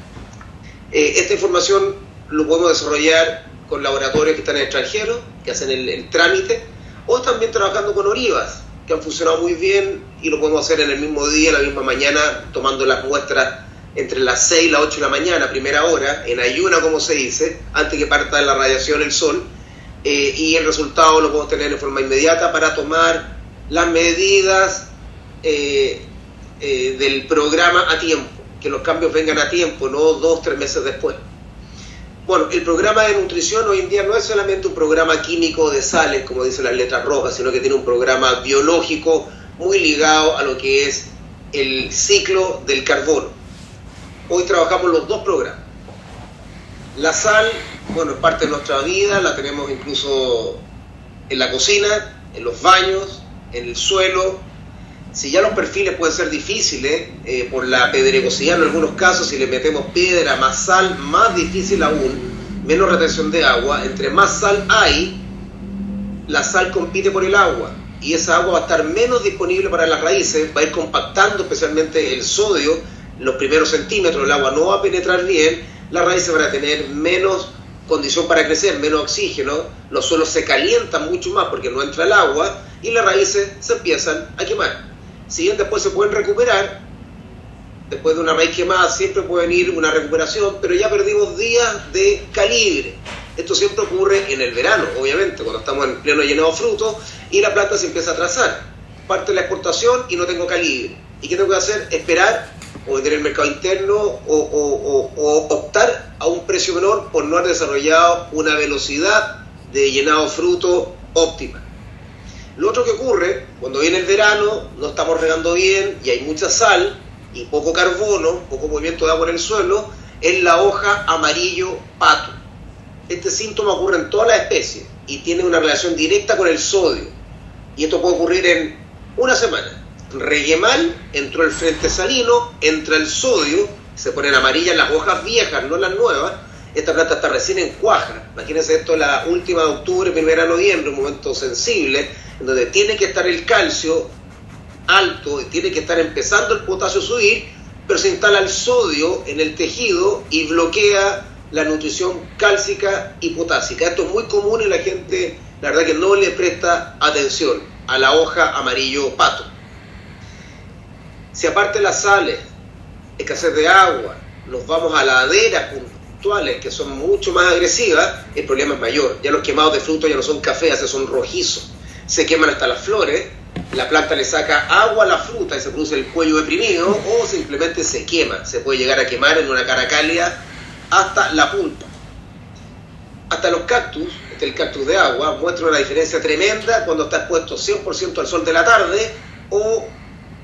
Esta información lo podemos desarrollar con laboratorios que están en el extranjero, que hacen el trámite, o también trabajando con olivas, que han funcionado muy bien y lo podemos hacer en el mismo día, la misma mañana, tomando las muestras entre las 6 y las 8 de la mañana, primera hora, en ayuna, como se dice, antes que parta la radiación el sol, y el resultado lo podemos tener en forma inmediata para tomar las medidas del programa a tiempo, que los cambios vengan a tiempo, no 2 o 3 meses después. Bueno, el programa de nutrición hoy en día no es solamente un programa químico de sales, como dicen las letras rojas, sino que tiene un programa biológico muy ligado a lo que es el ciclo del carbono. Hoy trabajamos los dos programas. La sal, bueno, es parte de nuestra vida, la tenemos incluso en la cocina, en los baños, en el suelo. Si ya los perfiles pueden ser difíciles por la pedregosidad en algunos casos, si le metemos piedra más sal, más difícil aún, menos retención de agua. Entre más sal hay, la sal compite por el agua y esa agua va a estar menos disponible para las raíces, va a ir compactando especialmente el sodio en los primeros centímetros, el agua no va a penetrar bien, las raíces van a tener menos condición para crecer, menos oxígeno, los suelos se calientan mucho más porque no entra el agua y las raíces se empiezan a quemar. Si bien después se pueden recuperar, después de una raíz quemada siempre puede venir una recuperación, pero ya perdimos días de calibre. Esto siempre ocurre en el verano, obviamente, cuando estamos en pleno llenado de frutos y la planta se empieza a atrasar. Parte la exportación y no tengo calibre. ¿Y qué tengo que hacer? Esperar o vender el mercado interno o optar a un precio menor por no haber desarrollado una velocidad de llenado de fruto óptima. Lo otro que ocurre, cuando viene el verano, no estamos regando bien y hay mucha sal y poco carbono, poco movimiento de agua en el suelo, es la hoja amarillo pato. Este síntoma ocurre en todas las especies y tiene una relación directa con el sodio. Y esto puede ocurrir en una semana. Regué mal, entró el frente salino, entra el sodio, se ponen amarillas las hojas viejas, no las nuevas. Esta planta está recién en cuaja. Imagínense esto la última de octubre, primera de noviembre, un momento sensible, en donde tiene que estar el calcio alto, tiene que estar empezando el potasio a subir, pero se instala el sodio en el tejido y bloquea la nutrición cálcica y potásica. Esto es muy común y la gente, la verdad, que no le presta atención a la hoja amarillo pato. Si aparte las sales, escasez de agua, nos vamos a laderas puntuales que son mucho más agresivas, el problema es mayor. Ya los quemados de frutos ya no son cafés, ya son rojizos. Se queman hasta las flores, la planta le saca agua a la fruta y se produce el cuello deprimido, o simplemente se quema. Se puede llegar a quemar en una cara cálida hasta la pulpa. Hasta los cactus, el cactus de agua, muestra una diferencia tremenda cuando está expuesto 100% al sol de la tarde, o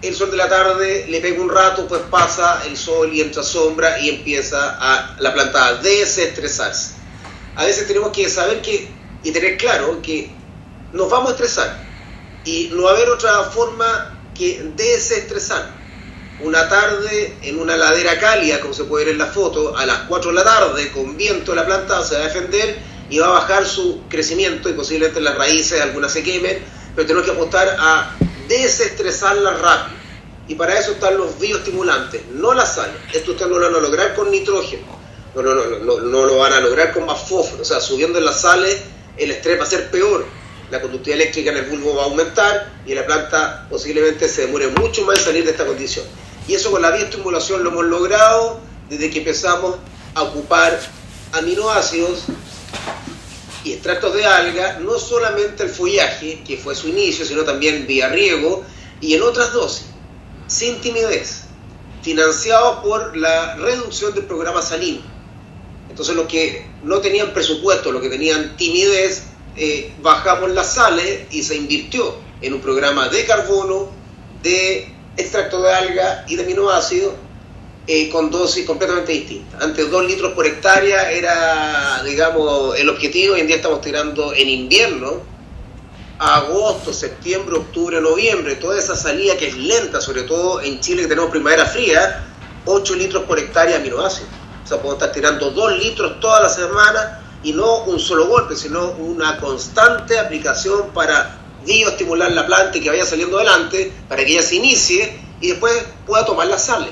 el sol de la tarde le pega un rato, pues pasa el sol y entra sombra y empieza la planta a desestresarse. A veces tenemos que saber y tener claro que nos vamos a estresar y no va a haber otra forma que desestresar. Una tarde en una ladera cálida, como se puede ver en la foto, a las 4 de la tarde con viento, la planta se va a defender y va a bajar su crecimiento y posiblemente las raíces algunas se quemen, pero tenemos que apostar a desestresarla rápido. Y para eso están los bioestimulantes, no la sal. Esto ustedes no lo van a lograr con nitrógeno, no lo van a lograr con más fósforo. O sea, subiendo en las sales, el estrés va a ser peor. La conductividad eléctrica en el bulbo va a aumentar y la planta posiblemente se demore mucho más en salir de esta condición. Y eso con la bioestimulación lo hemos logrado desde que empezamos a ocupar aminoácidos y extractos de alga, no solamente el follaje, que fue su inicio, sino también vía riego y en otras dosis, sin timidez, financiado por la reducción del programa salino. Entonces los que no tenían presupuesto, los que tenían timidez, bajamos las sales y se invirtió en un programa de carbono, de extracto de alga y de aminoácidos con dosis completamente distintas. Antes 2 litros por hectárea era, digamos, el objetivo. Hoy en día estamos tirando en invierno, agosto, septiembre, octubre, noviembre, toda esa salida que es lenta, sobre todo en Chile que tenemos primavera fría, 8 litros por hectárea de aminoácidos. O sea, podemos estar tirando 2 litros toda la semana y no un solo golpe, sino una constante aplicación para bioestimular la planta y que vaya saliendo adelante, para que ella se inicie y después pueda tomar las sales.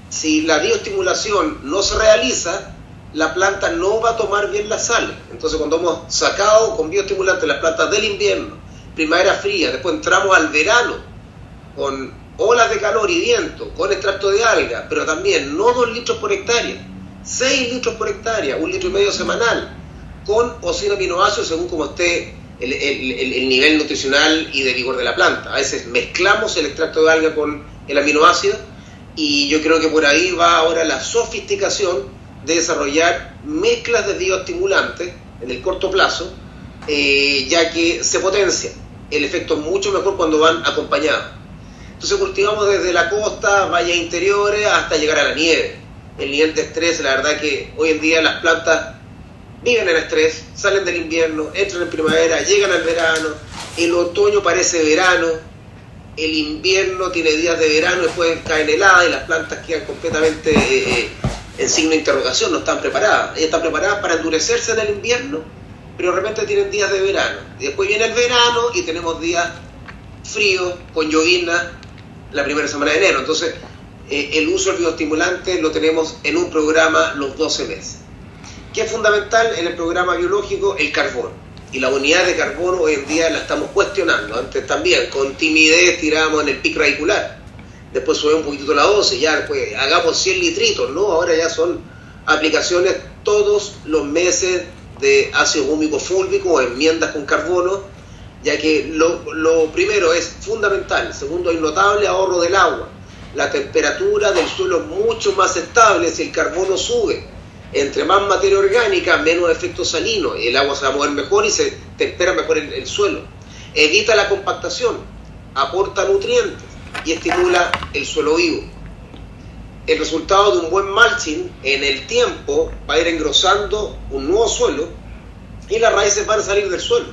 Si la bioestimulación no se realiza, la planta no va a tomar bien las sales. Entonces, cuando hemos sacado con bioestimulantes las plantas del invierno, primavera fría, después entramos al verano con olas de calor y viento, con extracto de alga, pero también no 2 litros por hectárea, 6 litros por hectárea, 1,5 litros semanal, con o sin aminoácidos según como esté el nivel nutricional y de vigor de la planta. A veces mezclamos el extracto de alga con el aminoácido y yo creo que por ahí va ahora la sofisticación de desarrollar mezclas de bioestimulantes en el corto plazo, ya que se potencia el efecto mucho mejor cuando van acompañados. Entonces cultivamos desde la costa, valles interiores, hasta llegar a la nieve. El nivel de estrés, la verdad que hoy en día las plantas viven en estrés, salen del invierno, entran en primavera, llegan al verano, el otoño parece verano, el invierno tiene días de verano, después caen heladas y las plantas quedan completamente en signo de interrogación, no están preparadas. Ellas están preparadas para endurecerse en el invierno, pero de repente tienen días de verano. Y después viene el verano y tenemos días fríos, con llovizna, la primera semana de enero. Entonces, el uso del bioestimulante lo tenemos en un programa los 12 meses. ¿Qué es fundamental en el programa biológico? El carbono. Y la unidad de carbono hoy en día la estamos cuestionando. Antes también, con timidez tirábamos en el pic radicular. Después subimos un poquitito la dosis, ya después hagamos 100 litritos, ¿no? Ahora ya son aplicaciones todos los meses de ácido húmico fúlvico o enmiendas con carbono, ya que lo primero es fundamental. Segundo, hay notable ahorro del agua. La temperatura del suelo es mucho más estable si el carbono sube. Entre más materia orgánica, menos efecto salino. El agua se va a mover mejor y se tempera mejor el suelo. Evita la compactación, aporta nutrientes y estimula el suelo vivo. El resultado de un buen mulching en el tiempo va a ir engrosando un nuevo suelo y las raíces van a salir del suelo.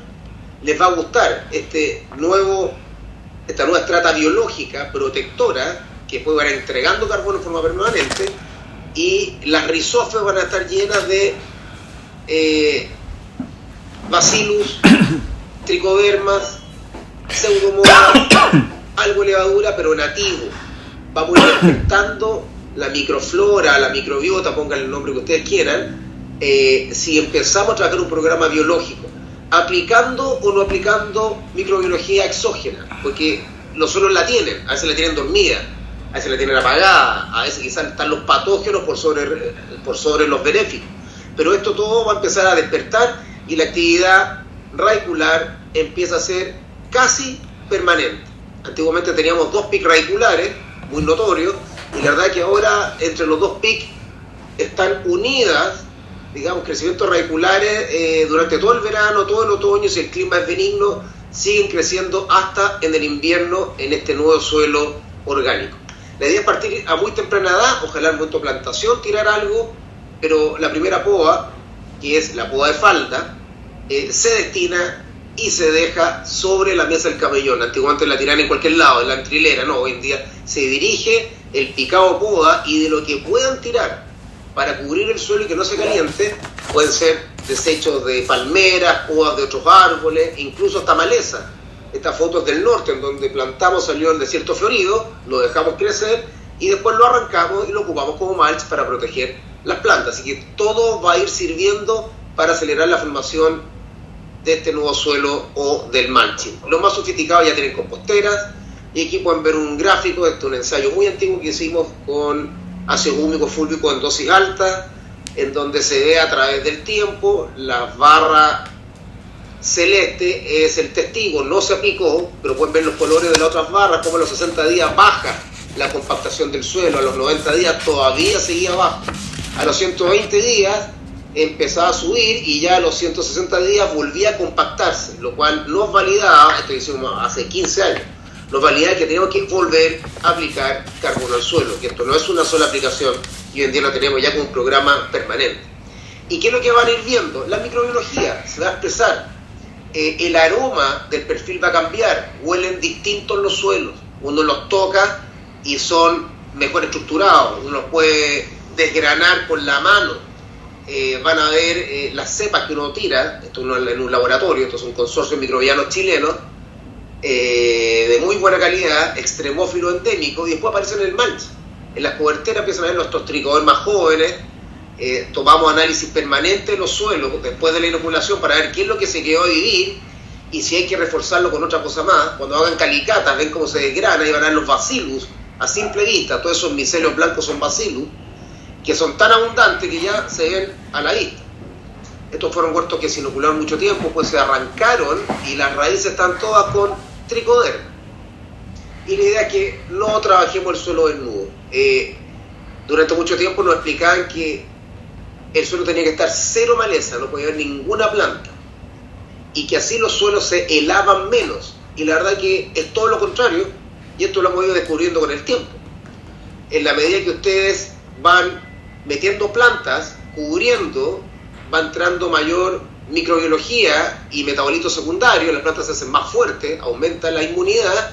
Les va a gustar esta nueva estrata biológica protectora que puede ir entregando carbono en forma permanente, y las rizófilas van a estar llenas de bacillus, tricodermas, pseudomonas, algo de levadura, pero nativo. Vamos a ir despertando la microflora, la microbiota, pónganle el nombre que ustedes quieran, si empezamos a trabajar un programa biológico, aplicando o no aplicando microbiología exógena, porque los suelos la tienen, a veces la tienen dormida, a veces la tienen apagada, a veces quizás están los patógenos por sobre los benéficos, pero esto todo va a empezar a despertar y la actividad radicular empieza a ser casi permanente. Antiguamente teníamos 2 pics radiculares, muy notorios, y la verdad es que ahora entre los 2 pics están unidas, digamos, crecimientos radiculares durante todo el verano, todo el otoño, si el clima es benigno, siguen creciendo hasta en el invierno en este nuevo suelo orgánico. La idea es partir a muy temprana edad, ojalá en momento de plantación tirar algo, pero la primera poda, que es la poda de falda, se destina y se deja sobre la mesa del camellón. Antiguamente la tiraban en cualquier lado, en la entrilera, no, hoy en día se dirige el picado poda y de lo que puedan tirar para cubrir el suelo y que no se caliente, pueden ser desechos de palmeras, podas de otros árboles, incluso hasta maleza. Estas fotos del norte, en donde plantamos, salió el desierto florido, lo dejamos crecer y después lo arrancamos y lo ocupamos como mulch para proteger las plantas. Así que todo va a ir sirviendo para acelerar la formación de este nuevo suelo o del mulching. Los más sofisticados ya tienen composteras y aquí pueden ver un gráfico, este es un ensayo muy antiguo que hicimos con ácido húmico fúlvico en dosis altas, en donde se ve a través del tiempo la barra celeste es el testigo, no se aplicó, pero pueden ver los colores de las otras barras, como a los 60 días baja la compactación del suelo, a los 90 días todavía seguía bajo, a los 120 días empezaba a subir y ya a los 160 días volvía a compactarse, lo cual nos validaba, esto hicimos hace 15 años, nos validaba que teníamos que volver a aplicar carbono al suelo, que esto no es una sola aplicación y hoy en día lo tenemos ya como un programa permanente. ¿Y qué es lo que van a ir viendo? La microbiología se va a expresar, el aroma del perfil va a cambiar, huelen distintos los suelos, uno los toca y son mejor estructurados, uno los puede desgranar con la mano. Van a ver las cepas que uno tira, esto en un laboratorio, esto es un consorcio de microbianos chilenos, de muy buena calidad, extremófilo endémico, y después aparecen en el mulch. En las coberteras empiezan a ver nuestros tricoder más jóvenes, tomamos análisis permanente de los suelos después de la inoculación para ver qué es lo que se quedó a vivir y si hay que reforzarlo con otra cosa más. Cuando hagan calicatas ven cómo se desgrana y van a ver los bacillus a simple vista, todos esos micelios blancos son bacillus, que son tan abundantes que ya se ven a la vista. Estos fueron huertos que se inocularon mucho tiempo, pues se arrancaron y las raíces están todas con tricoderma. Y la idea es que no trabajemos el suelo desnudo. Durante mucho tiempo nos explicaban que el suelo tenía que estar cero maleza, no podía haber ninguna planta, y que así los suelos se helaban menos. Y la verdad que es todo lo contrario, y esto lo hemos ido descubriendo con el tiempo. En la medida que ustedes van metiendo plantas, cubriendo, va entrando mayor microbiología y metabolitos secundarios, las plantas se hacen más fuertes, aumenta la inmunidad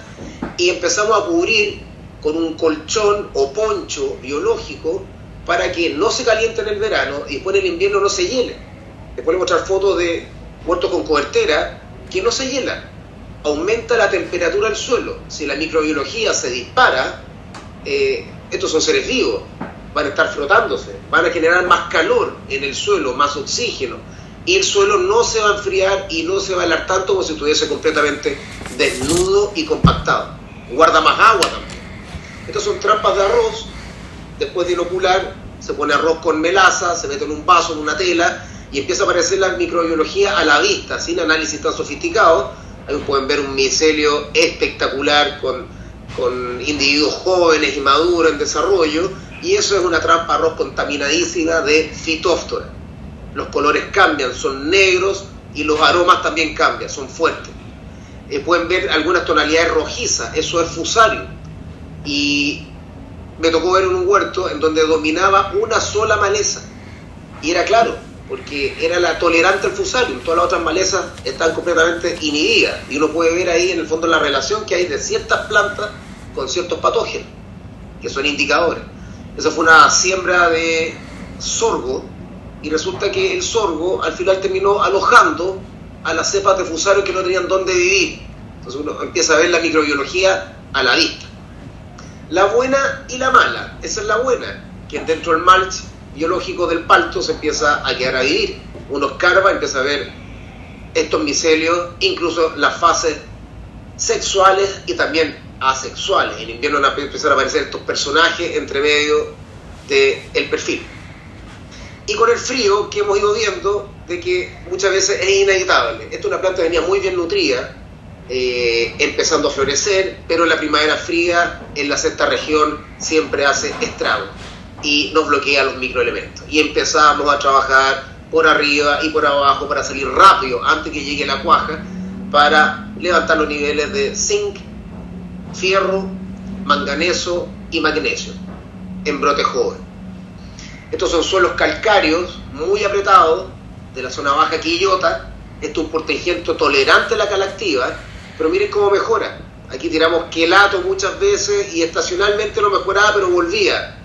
y empezamos a cubrir con un colchón o poncho biológico para que no se caliente en el verano y después en el invierno no se hiele. Les voy a mostrar fotos de huertos con cobertera que no se hielan. Aumenta la temperatura del suelo. Si la microbiología se dispara, estos son seres vivos, van a estar frotándose, van a generar más calor en el suelo, más oxígeno, y el suelo no se va a enfriar y no se va a helar tanto como si estuviese completamente desnudo y compactado. Guarda más agua también. Estas son trampas de arroz. Después de inocular, se pone arroz con melaza, se mete en un vaso, en una tela, y empieza a aparecer la microbiología a la vista, sin análisis tan sofisticado. Ahí pueden ver un micelio espectacular con individuos jóvenes y maduros en desarrollo, y eso es una trampa arroz contaminadísima de Phytophthora. Los colores cambian, son negros, y los aromas también cambian, son fuertes. Pueden ver algunas tonalidades rojizas, eso es fusario. Y me tocó ver en un huerto en donde dominaba una sola maleza, y era claro, porque era la tolerante al fusarium, todas las otras malezas están completamente inhibidas, y uno puede ver ahí en el fondo la relación que hay de ciertas plantas con ciertos patógenos, que son indicadores. Esa fue una siembra de sorgo, y resulta que el sorgo al final terminó alojando a las cepas de fusarium que no tenían dónde vivir. Entonces uno empieza a ver la microbiología a la vista. La buena y la mala. Esa es la buena, que dentro del mulch biológico del palto se empieza a quedar a vivir. Uno escarba, empieza a ver estos micelios, incluso las fases sexuales y también asexuales. En invierno van a empezar a aparecer estos personajes entre medio del perfil. Y con el frío que hemos ido viendo, de que muchas veces es inevitable. Esta es una planta que venía muy bien nutrida, empezando a florecer, pero en la primavera fría en la sexta región siempre hace estrago y nos bloquea los microelementos, y empezamos a trabajar por arriba y por abajo para salir rápido antes que llegue la cuaja, para levantar los niveles de zinc, fierro, manganeso y magnesio en brote joven. Estos son suelos calcáreos muy apretados de la zona baja Quillota. Esto es un portaingento tolerante a la cal activa, pero miren cómo mejora. Aquí tiramos quelato muchas veces y estacionalmente lo mejoraba, pero volvía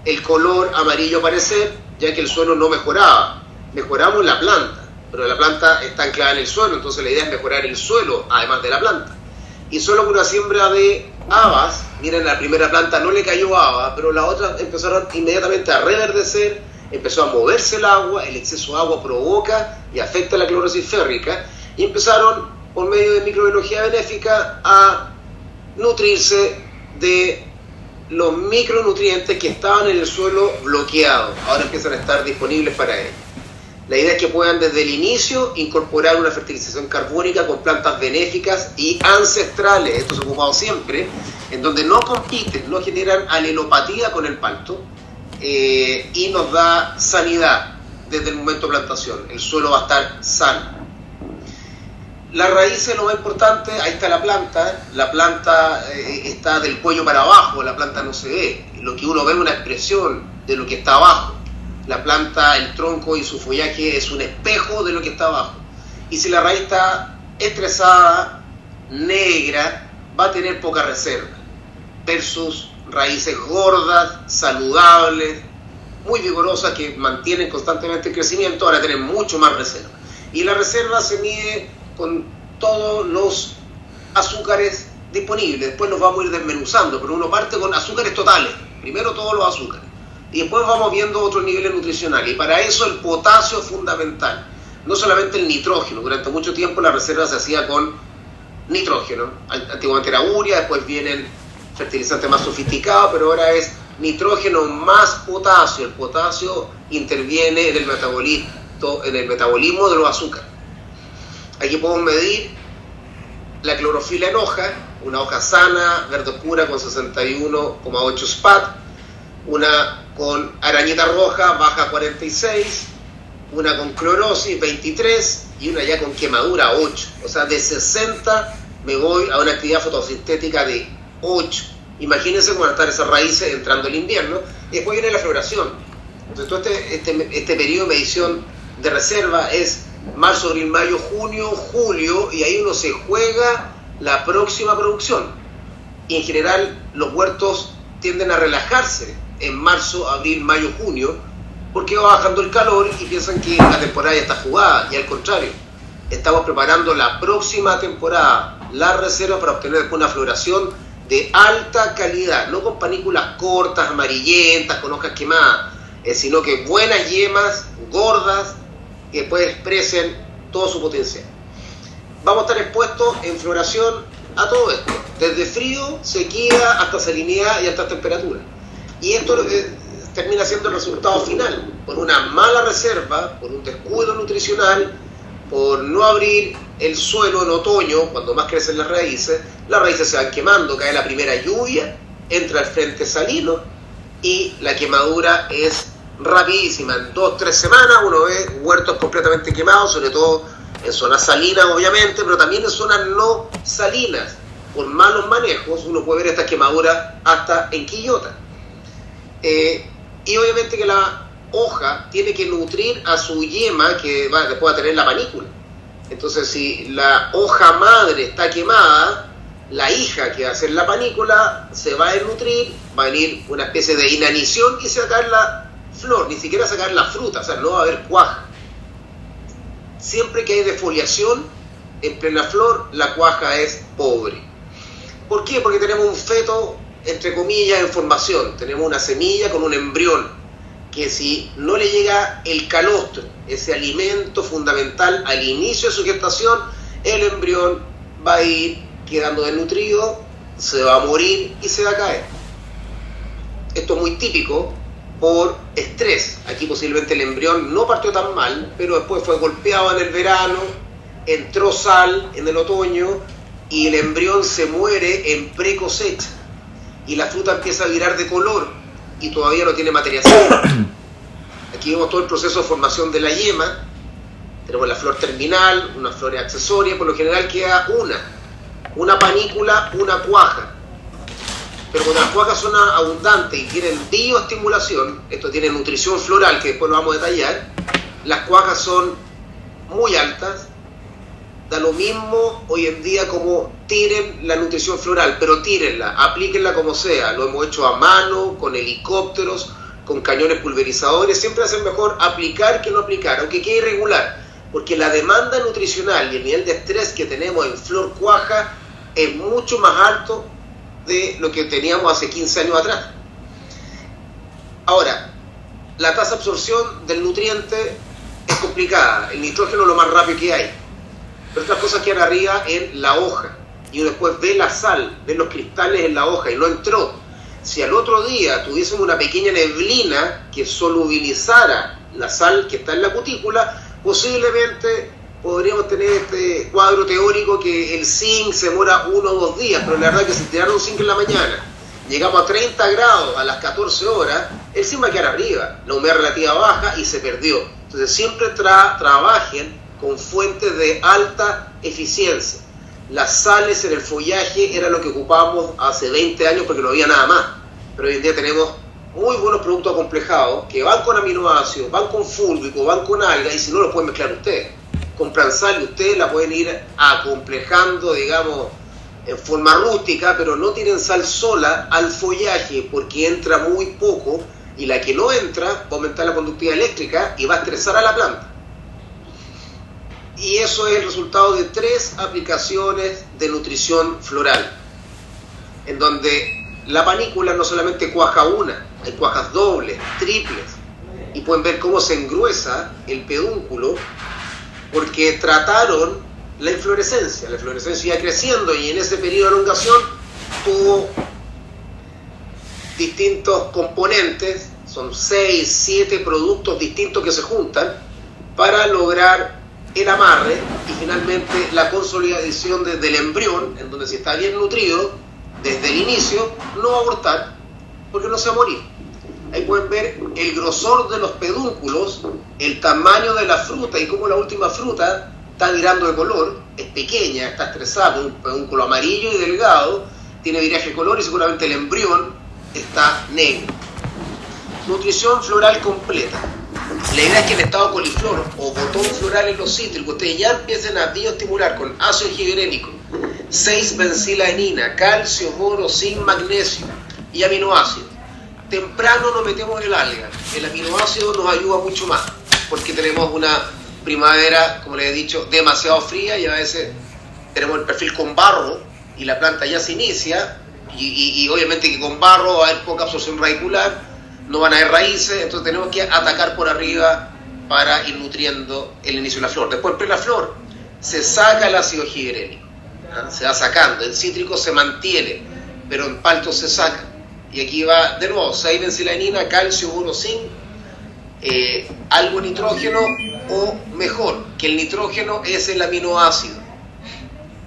el color amarillo a aparecer, ya que el suelo no mejoraba. Mejoramos la planta, pero la planta está anclada en el suelo, entonces la idea es mejorar el suelo, además de la planta. Y solo con una siembra de habas, miren, la primera planta no le cayó haba, pero las otras empezaron inmediatamente a reverdecer, empezó a moverse el agua, el exceso de agua provoca y afecta la clorosis férrica, y empezaron, por medio de microbiología benéfica, a nutrirse de los micronutrientes que estaban en el suelo bloqueados. Ahora empiezan a estar disponibles para ellos. La idea es que puedan desde el inicio incorporar una fertilización carbónica con plantas benéficas y ancestrales, esto se ha ocupado siempre, en donde no compiten, no generan alelopatía con el palto, y nos da sanidad desde el momento de plantación. El suelo va a estar sano. Las raíces, lo más importante, ahí está la planta está del cuello para abajo, la planta no se ve. Lo que uno ve es una expresión de lo que está abajo. La planta, el tronco y su follaje es un espejo de lo que está abajo. Y si la raíz está estresada, negra, va a tener poca reserva, versus raíces gordas, saludables, muy vigorosas, que mantienen constantemente el crecimiento, ahora tienen mucho más reserva. Y la reserva se mide con todos los azúcares disponibles. Después los vamos a ir desmenuzando, pero uno parte con azúcares totales, primero todos los azúcares, y después vamos viendo otros niveles nutricionales. Y para eso el potasio es fundamental, no solamente el nitrógeno. Durante mucho tiempo la reserva se hacía con nitrógeno, antiguamente era urea, después vienen fertilizantes más sofisticados, pero ahora es nitrógeno más potasio. El potasio interviene en el metabolismo de los azúcares. Aquí podemos medir la clorofila en hoja, una hoja sana, verde oscura con 61,8 SPAT, una con arañita roja baja 46, una con clorosis 23 y una ya con quemadura 8. O sea, de 60 me voy a una actividad fotosintética de 8. Imagínense cómo van a estar esas raíces entrando el invierno. Y después viene la floración. Entonces todo este periodo de medición de reserva es marzo, abril, mayo, junio, julio, y ahí uno se juega la próxima producción. Y en general los huertos tienden a relajarse en marzo, abril, mayo, junio, porque va bajando el calor y piensan que la temporada ya está jugada, y al contrario, estamos preparando la próxima temporada, la reserva, para obtener después una floración de alta calidad, no con panículas cortas, amarillentas, con hojas quemadas, sino que buenas yemas, gordas, que después expresen todo su potencial. Vamos a estar expuestos en floración a todo esto, desde frío, sequía, hasta salinidad y hasta temperatura. Y esto termina siendo el resultado final, por una mala reserva, por un descuido nutricional, por no abrir el suelo en otoño, cuando más crecen las raíces se van quemando, cae la primera lluvia, entra el frente salino y la quemadura es rapidísima. En 2-3 semanas uno ve huertos completamente quemados, sobre todo en zonas salinas obviamente, pero también en zonas no salinas. Por malos manejos uno puede ver estas quemaduras hasta en Quillota. Y obviamente que la hoja tiene que nutrir a su yema que después va a tener la panícula. Entonces, si la hoja madre está quemada, la hija que va a hacer la panícula se va a desnutrir, va a venir una especie de inanición y se va a caer la flor, ni siquiera sacar la fruta, o sea, no va a haber cuaja. Siempre que hay defoliación en plena flor, la cuaja es pobre. ¿Por qué? Porque tenemos un feto, entre comillas, en formación. Tenemos una semilla con un embrión, que si no le llega el calostro, ese alimento fundamental al inicio de su gestación, el embrión va a ir quedando desnutrido, se va a morir y se va a caer. Esto es muy típico por estrés. Aquí posiblemente el embrión no partió tan mal, pero después fue golpeado en el verano, entró sal en el otoño y el embrión se muere en pre-cosecha y la fruta empieza a virar de color y todavía no tiene materia seca. Aquí vemos todo el proceso de formación de la yema. Tenemos la flor terminal, una flor accesoria, por lo general queda una panícula, una cuaja. Pero cuando las cuajas son abundantes y tienen bioestimulación, esto tiene nutrición floral, que después lo vamos a detallar, las cuajas son muy altas. Da lo mismo hoy en día como tiren la nutrición floral, pero tírenla, aplíquenla como sea. Lo hemos hecho a mano, con helicópteros, con cañones pulverizadores. Siempre hacen mejor aplicar que no aplicar, aunque quede irregular, porque la demanda nutricional y el nivel de estrés que tenemos en flor cuaja es mucho más alto de lo que teníamos hace 15 años atrás. Ahora, la tasa de absorción del nutriente es complicada. El nitrógeno es lo más rápido que hay, pero otras cosas quedan arriba en la hoja y uno después ve la sal, ve los cristales en la hoja y no entró. Si al otro día tuviésemos una pequeña neblina que solubilizara la sal que está en la cutícula, posiblemente podríamos tener este cuadro teórico que el zinc se demora 1 o 2 días, pero la verdad es que si tiraron zinc en la mañana llegamos a 30 grados a las 14 horas, el sim va a quedar arriba, la humedad relativa baja y se perdió. Entonces siempre trabajen con fuentes de alta eficiencia. Las sales en el follaje era lo que ocupábamos hace 20 años porque no había nada más, pero hoy en día tenemos muy buenos productos acomplejados que van con aminoácidos, van con fúlvico, van con algas, y si no lo pueden mezclar ustedes. Compran sal y ustedes la pueden ir acomplejando, digamos, en forma rústica, pero no tienen sal sola al follaje porque entra muy poco, y la que no entra va a aumentar la conductividad eléctrica y va a estresar a la planta. Y eso es el resultado de 3 aplicaciones de nutrición floral, en donde la panícula no solamente cuaja una, hay cuajas dobles, triples, y pueden ver cómo se engruesa el pedúnculo porque trataron la inflorescencia iba creciendo, y en ese periodo de elongación tuvo distintos componentes, son 6, 7 productos distintos que se juntan para lograr el amarre y finalmente la consolidación desde el embrión, en donde si está bien nutrido desde el inicio no va a abortar porque no se va a morir. Ahí pueden ver el grosor de los pedúnculos, el tamaño de la fruta y cómo la última fruta está virando de color, es pequeña, está estresada, un pedúnculo amarillo y delgado, tiene viraje de color y seguramente el embrión está negro. Nutrición floral completa. La idea es que en estado coliflor o botón floral en los cítricos ustedes ya empiecen a bioestimular con ácido giberélico, 6-bencilaenina, calcio, boro, zinc, magnesio y aminoácidos. Temprano nos metemos en el alga, el aminoácido nos ayuda mucho más porque tenemos una primavera, como les he dicho, demasiado fría y a veces tenemos el perfil con barro y la planta ya se inicia y obviamente que con barro va a haber poca absorción radicular, no van a haber raíces, entonces tenemos que atacar por arriba para ir nutriendo el inicio de la flor. Después en la flor se saca el ácido giberélico, ¿no? Se va sacando, en cítrico se mantiene, pero en palto se saca. Y aquí va de nuevo 6-bencilaenina, calcio, boro, zinc, algo de nitrógeno, o mejor, que el nitrógeno es el aminoácido,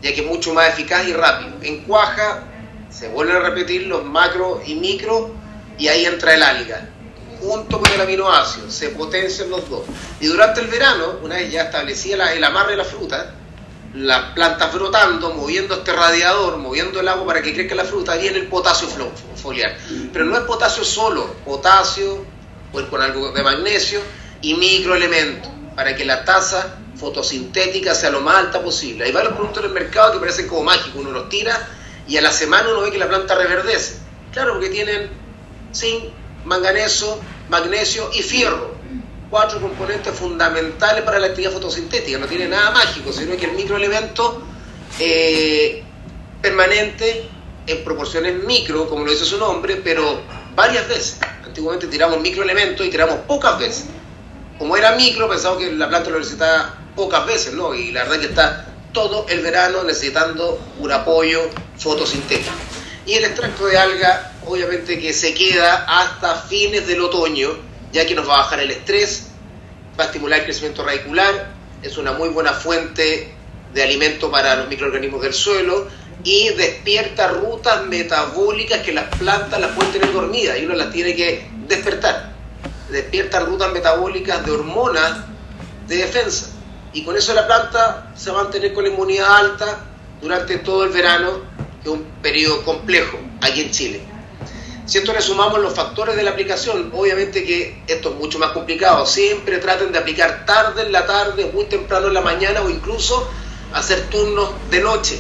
ya que es mucho más eficaz y rápido. En cuaja se vuelven a repetir los macro y micro, y ahí entra el alga, junto con el aminoácido, se potencian los dos. Y durante el verano, una vez ya establecida el amarre de la fruta, las plantas brotando, moviendo este radiador, moviendo el agua para que crezca la fruta, viene el potasio foliar. Pero no es potasio solo, potasio, pues con algo de magnesio y microelementos, para que la tasa fotosintética sea lo más alta posible. Hay varios productos en el mercado que parecen como mágicos, uno los tira y a la semana uno ve que la planta reverdece. Claro, porque tienen zinc, manganeso, magnesio y fierro, 4 componentes fundamentales para la actividad fotosintética. No tiene nada mágico, sino que el microelemento permanente en proporciones micro, como lo dice su nombre, pero varias veces. Antiguamente tiramos microelementos y tiramos pocas veces. Como era micro, pensamos que la planta lo necesitaba pocas veces, ¿no? Y la verdad que está todo el verano necesitando un apoyo fotosintético. Y el extracto de alga, obviamente que se queda hasta fines del otoño, ya que nos va a bajar el estrés, va a estimular el crecimiento radicular, es una muy buena fuente de alimento para los microorganismos del suelo y despierta rutas metabólicas que las plantas las pueden tener dormidas y uno las tiene que despertar. Despiertan rutas metabólicas de hormonas de defensa y con eso la planta se va a mantener con la inmunidad alta durante todo el verano, que es un periodo complejo aquí en Chile. Si esto le sumamos los factores de la aplicación, obviamente que esto es mucho más complicado. Siempre traten de aplicar tarde en la tarde, muy temprano en la mañana o incluso hacer turnos de noche.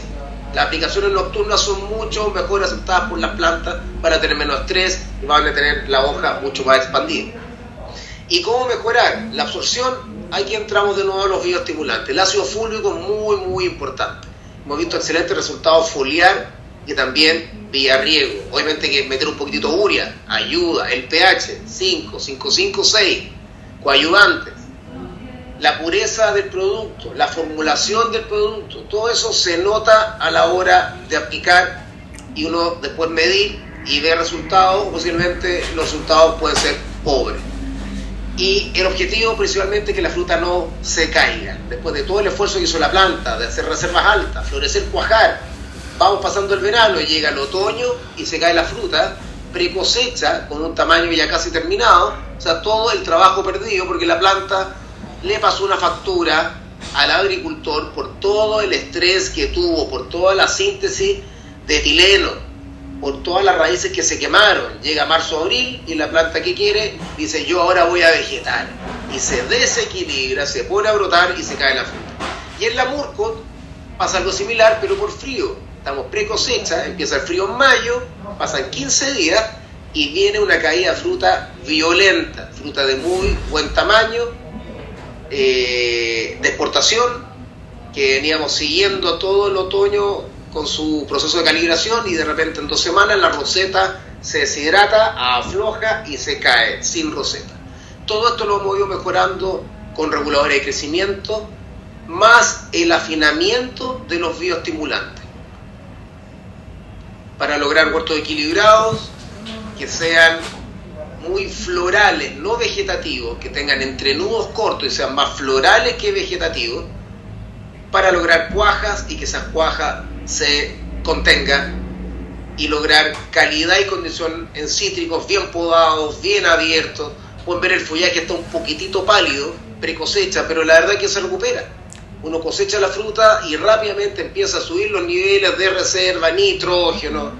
Las aplicaciones nocturnas son mucho mejor aceptadas por las plantas para tener menos estrés y van a tener la hoja mucho más expandida. ¿Y cómo mejorar la absorción? Aquí entramos de nuevo a los bioestimulantes. El ácido fúlvico es muy importante. Hemos visto excelentes resultados foliar y también vía riego. Obviamente que meter un poquitito de urea ayuda, el pH 5, 5,5, 6, coadyuvantes, la pureza del producto, la formulación del producto, todo eso se nota a la hora de aplicar y uno después medir y ver resultados, o posiblemente los resultados pueden ser pobres. Y el objetivo principalmente es que la fruta no se caiga. Después de todo el esfuerzo que hizo la planta, de hacer reservas altas, florecer, cuajar, vamos pasando el verano, llega el otoño y se cae la fruta, precosecha con un tamaño ya casi terminado, o sea, todo el trabajo perdido porque la planta le pasó una factura al agricultor por todo el estrés que tuvo, por toda la síntesis de etileno, por todas las raíces que se quemaron. Llega marzo, abril y la planta que quiere dice yo ahora voy a vegetar y se desequilibra, se pone a brotar y se cae la fruta. Y en la Murcott pasa algo similar pero por frío. Estamos pre-cosecha, empieza el frío en mayo, pasan 15 días y viene una caída de fruta violenta, fruta de muy buen tamaño, de exportación, que veníamos siguiendo todo el otoño con su proceso de calibración y de repente en 2 semanas la roseta se deshidrata, afloja y se cae sin roseta. Todo esto lo hemos ido mejorando con reguladores de crecimiento, más el afinamiento de los bioestimulantes, para lograr huertos equilibrados, que sean muy florales, no vegetativos, que tengan entrenudos cortos y sean más florales que vegetativos, para lograr cuajas y que esas cuajas se contengan y lograr calidad y condición en cítricos bien podados, bien abiertos. Pueden ver el follaje está un poquitito pálido, precosecha, pero la verdad es que se recupera. Uno cosecha la fruta y rápidamente empieza a subir los niveles de reserva, nitrógeno,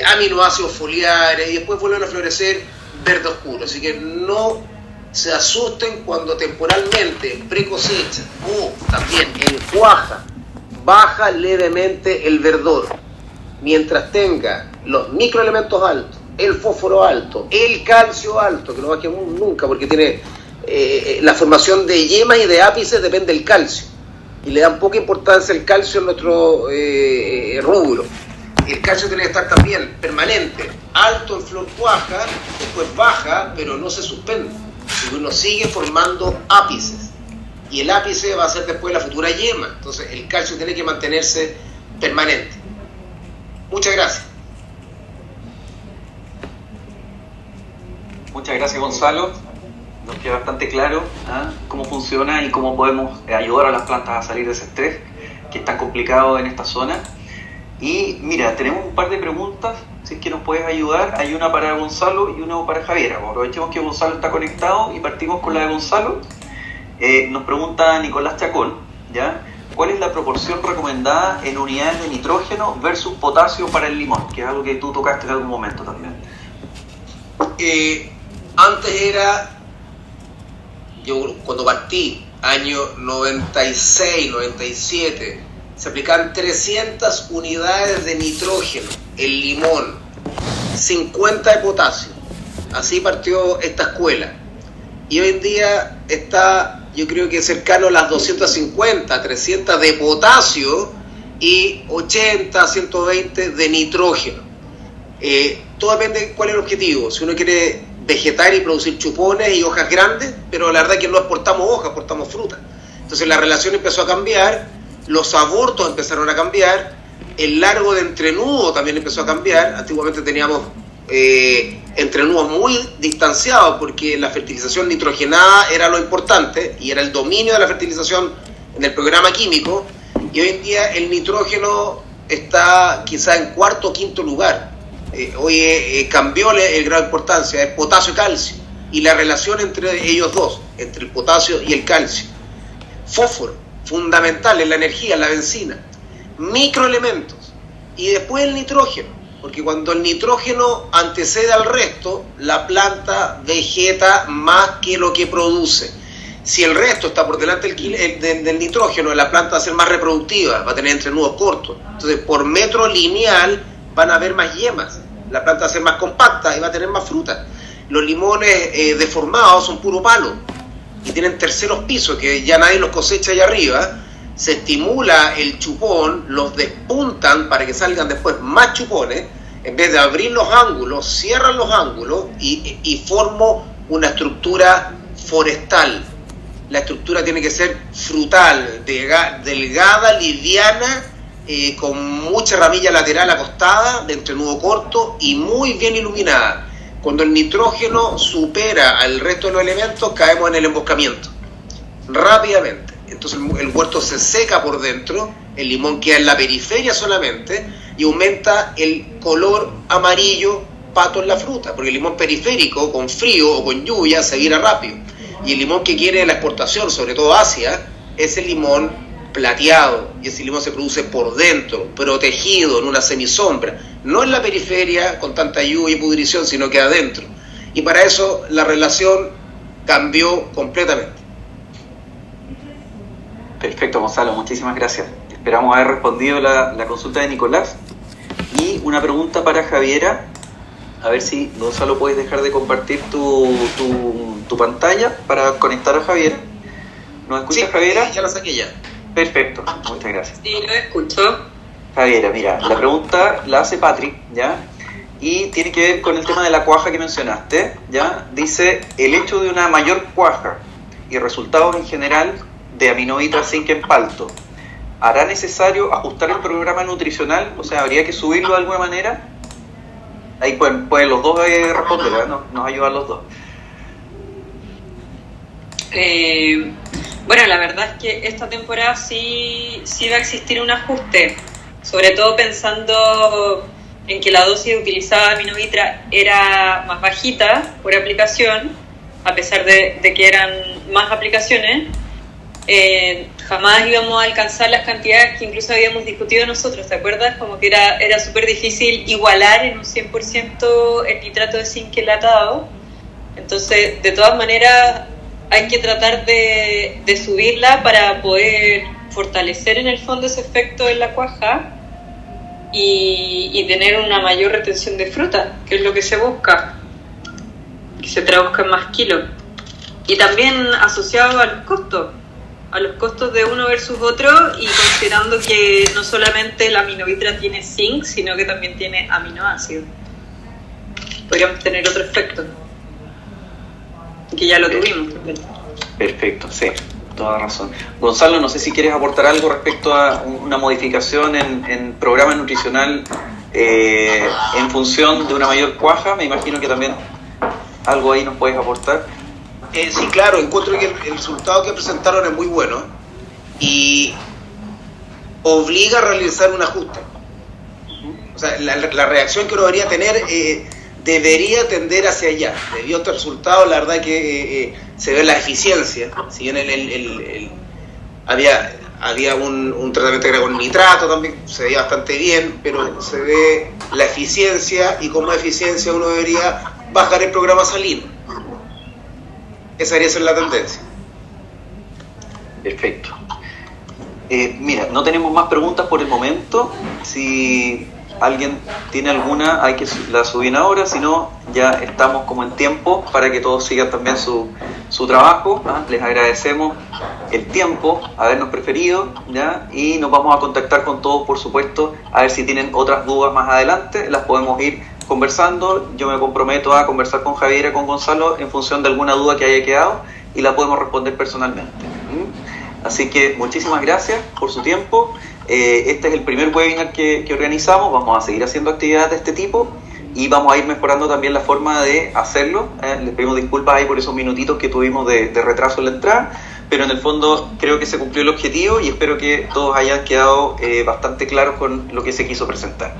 aminoácidos foliares y después vuelven a florecer verde oscuro. Así que no se asusten cuando temporalmente precosecha o también en cuaja baja levemente el verdor. Mientras tenga los microelementos altos, el fósforo alto, el calcio alto, que no bajemos nunca porque tiene la formación de yemas y de ápices depende del calcio y le dan poca importancia el calcio en nuestro rubro. El calcio tiene que estar también permanente, alto en flor cuaja, después baja pero no se suspende, y uno sigue formando ápices y el ápice va a ser después la futura yema. Entonces el calcio tiene que mantenerse permanente. Muchas gracias. Muchas gracias, Gonzalo. Nos queda bastante claro cómo funciona y cómo podemos ayudar a las plantas a salir de ese estrés que es tan complicado en esta zona. Y mira, tenemos un par de preguntas, si es que nos puedes ayudar. Hay una para Gonzalo y una para Javier. Aprovechemos que Gonzalo está conectado y partimos con la de Gonzalo. Nos pregunta Nicolás Chacón, ¿ya? ¿Cuál es la proporción recomendada en unidades de nitrógeno versus potasio para el limón? Que es algo que tú tocaste en algún momento también. Antes era, yo cuando partí, año 96, 97, se aplicaban 300 unidades de nitrógeno, el limón, 50 de potasio. Así partió esta escuela. Y hoy en día está, yo creo que cercano a las 250, 300 de potasio y 80, 120 de nitrógeno. Todo depende de cuál es el objetivo. Si uno quiere vegetar y producir chupones y hojas grandes, pero la verdad es que no exportamos hojas, exportamos fruta. Entonces la relación empezó a cambiar, los abortos empezaron a cambiar, el largo de entrenudo también empezó a cambiar. Antiguamente teníamos entrenudos muy distanciados porque la fertilización nitrogenada era lo importante y era el dominio de la fertilización en el programa químico, y hoy en día el nitrógeno está quizá en cuarto o quinto lugar. Hoy cambió el grado de importancia, es potasio y calcio, y la relación entre ellos dos, entre el potasio y el calcio. Fósforo, fundamental en la energía, en la benzina. Microelementos, y después el nitrógeno, porque cuando el nitrógeno antecede al resto, la planta vegeta más que lo que produce. Si el resto está por delante del nitrógeno, la planta va a ser más reproductiva, va a tener entrenudos cortos. Entonces, por metro lineal van a haber más yemas, la planta va a ser más compacta y va a tener más fruta. Los limones deformados son puro palo y tienen terceros pisos que ya nadie los cosecha allá arriba. Se estimula el chupón, los despuntan para que salgan después más chupones. En vez de abrir los ángulos, cierran los ángulos y formo una estructura forestal. La estructura tiene que ser frutal, delgada, liviana, con mucha ramilla lateral acostada, de entrenudo corto y muy bien iluminada. Cuando el nitrógeno supera al resto de los elementos, caemos en el emboscamiento rápidamente. Entonces el huerto se seca por dentro, el limón queda en la periferia solamente y aumenta el color amarillo pato en la fruta, porque el limón periférico con frío o con lluvia se vira rápido, y el limón que quiere la exportación, sobre todo Asia, es el limón plateado, y ese limón se produce por dentro, protegido en una semisombra, no en la periferia con tanta lluvia y pudrición, sino que adentro, y para eso la relación cambió completamente. Perfecto, Gonzalo, muchísimas gracias. Esperamos haber respondido la consulta de Nicolás. Y una pregunta para Javiera. A ver si, Gonzalo, puedes dejar de compartir tu pantalla para conectar a Javiera. ¿Nos escuchas, Sí, Javiera? ya la saqué ya. Perfecto, muchas gracias. Sí, lo escucho. Javiera, mira, la pregunta la hace Patrick, ¿ya? Y tiene que ver con el tema de la cuaja que mencionaste, ¿ya? Dice, el hecho de una mayor cuaja y resultados en general de Aminovitra Zinc en palto, ¿hará necesario ajustar el programa nutricional? O sea, ¿habría que subirlo de alguna manera? Ahí pueden los dos responder, ¿no? Nos ayudan los dos. Bueno, la verdad es que esta temporada sí va a existir un ajuste, sobre todo pensando en que la dosis utilizada de Aminovitra era más bajita por aplicación, a pesar de que eran más aplicaciones. Jamás íbamos a alcanzar las cantidades que incluso habíamos discutido nosotros, ¿te acuerdas? Como que era súper difícil igualar en un 100% el nitrato de zinc enlatado. Entonces, de todas maneras, hay que tratar de subirla para poder fortalecer en el fondo ese efecto en la cuaja y tener una mayor retención de fruta, que es lo que se busca, que se traduzca en más kilos. Y también asociado a los costos de uno versus otro, y considerando que no solamente la Aminovitra tiene zinc, sino que también tiene aminoácidos. Podríamos tener otro efecto, que ya lo tuvimos también. Perfecto, sí, toda razón. Gonzalo, no sé si quieres aportar algo respecto a una modificación en programa nutricional en función de una mayor cuaja. Me imagino que también algo ahí nos puedes aportar. Sí, claro, encuentro que el resultado que presentaron es muy bueno y obliga a realizar un ajuste. O sea, la reacción que uno debería tener debería tender hacia allá. Debido a este resultado, la verdad que se ve la eficiencia. Si bien había un tratamiento que era con nitrato también, se veía bastante bien, pero se ve la eficiencia, y como eficiencia uno debería bajar el programa salino. Esa debería ser la tendencia. Perfecto. Mira, no tenemos más preguntas por el momento. Si alguien tiene alguna, hay que la subir ahora. Si no, ya estamos como en tiempo para que todos sigan también su trabajo. Les agradecemos el tiempo, habernos preferido, ¿ya? Y nos vamos a contactar con todos, por supuesto, a ver si tienen otras dudas más adelante. Las podemos ir conversando. Yo me comprometo a conversar con Javier y con Gonzalo en función de alguna duda que haya quedado, y la podemos responder personalmente. Así que muchísimas gracias por su tiempo. Este es el primer webinar que organizamos. Vamos a seguir haciendo actividades de este tipo y vamos a ir mejorando también la forma de hacerlo. Les pedimos disculpas ahí por esos minutitos que tuvimos de retraso en la entrada, pero en el fondo creo que se cumplió el objetivo y espero que todos hayan quedado bastante claros con lo que se quiso presentar.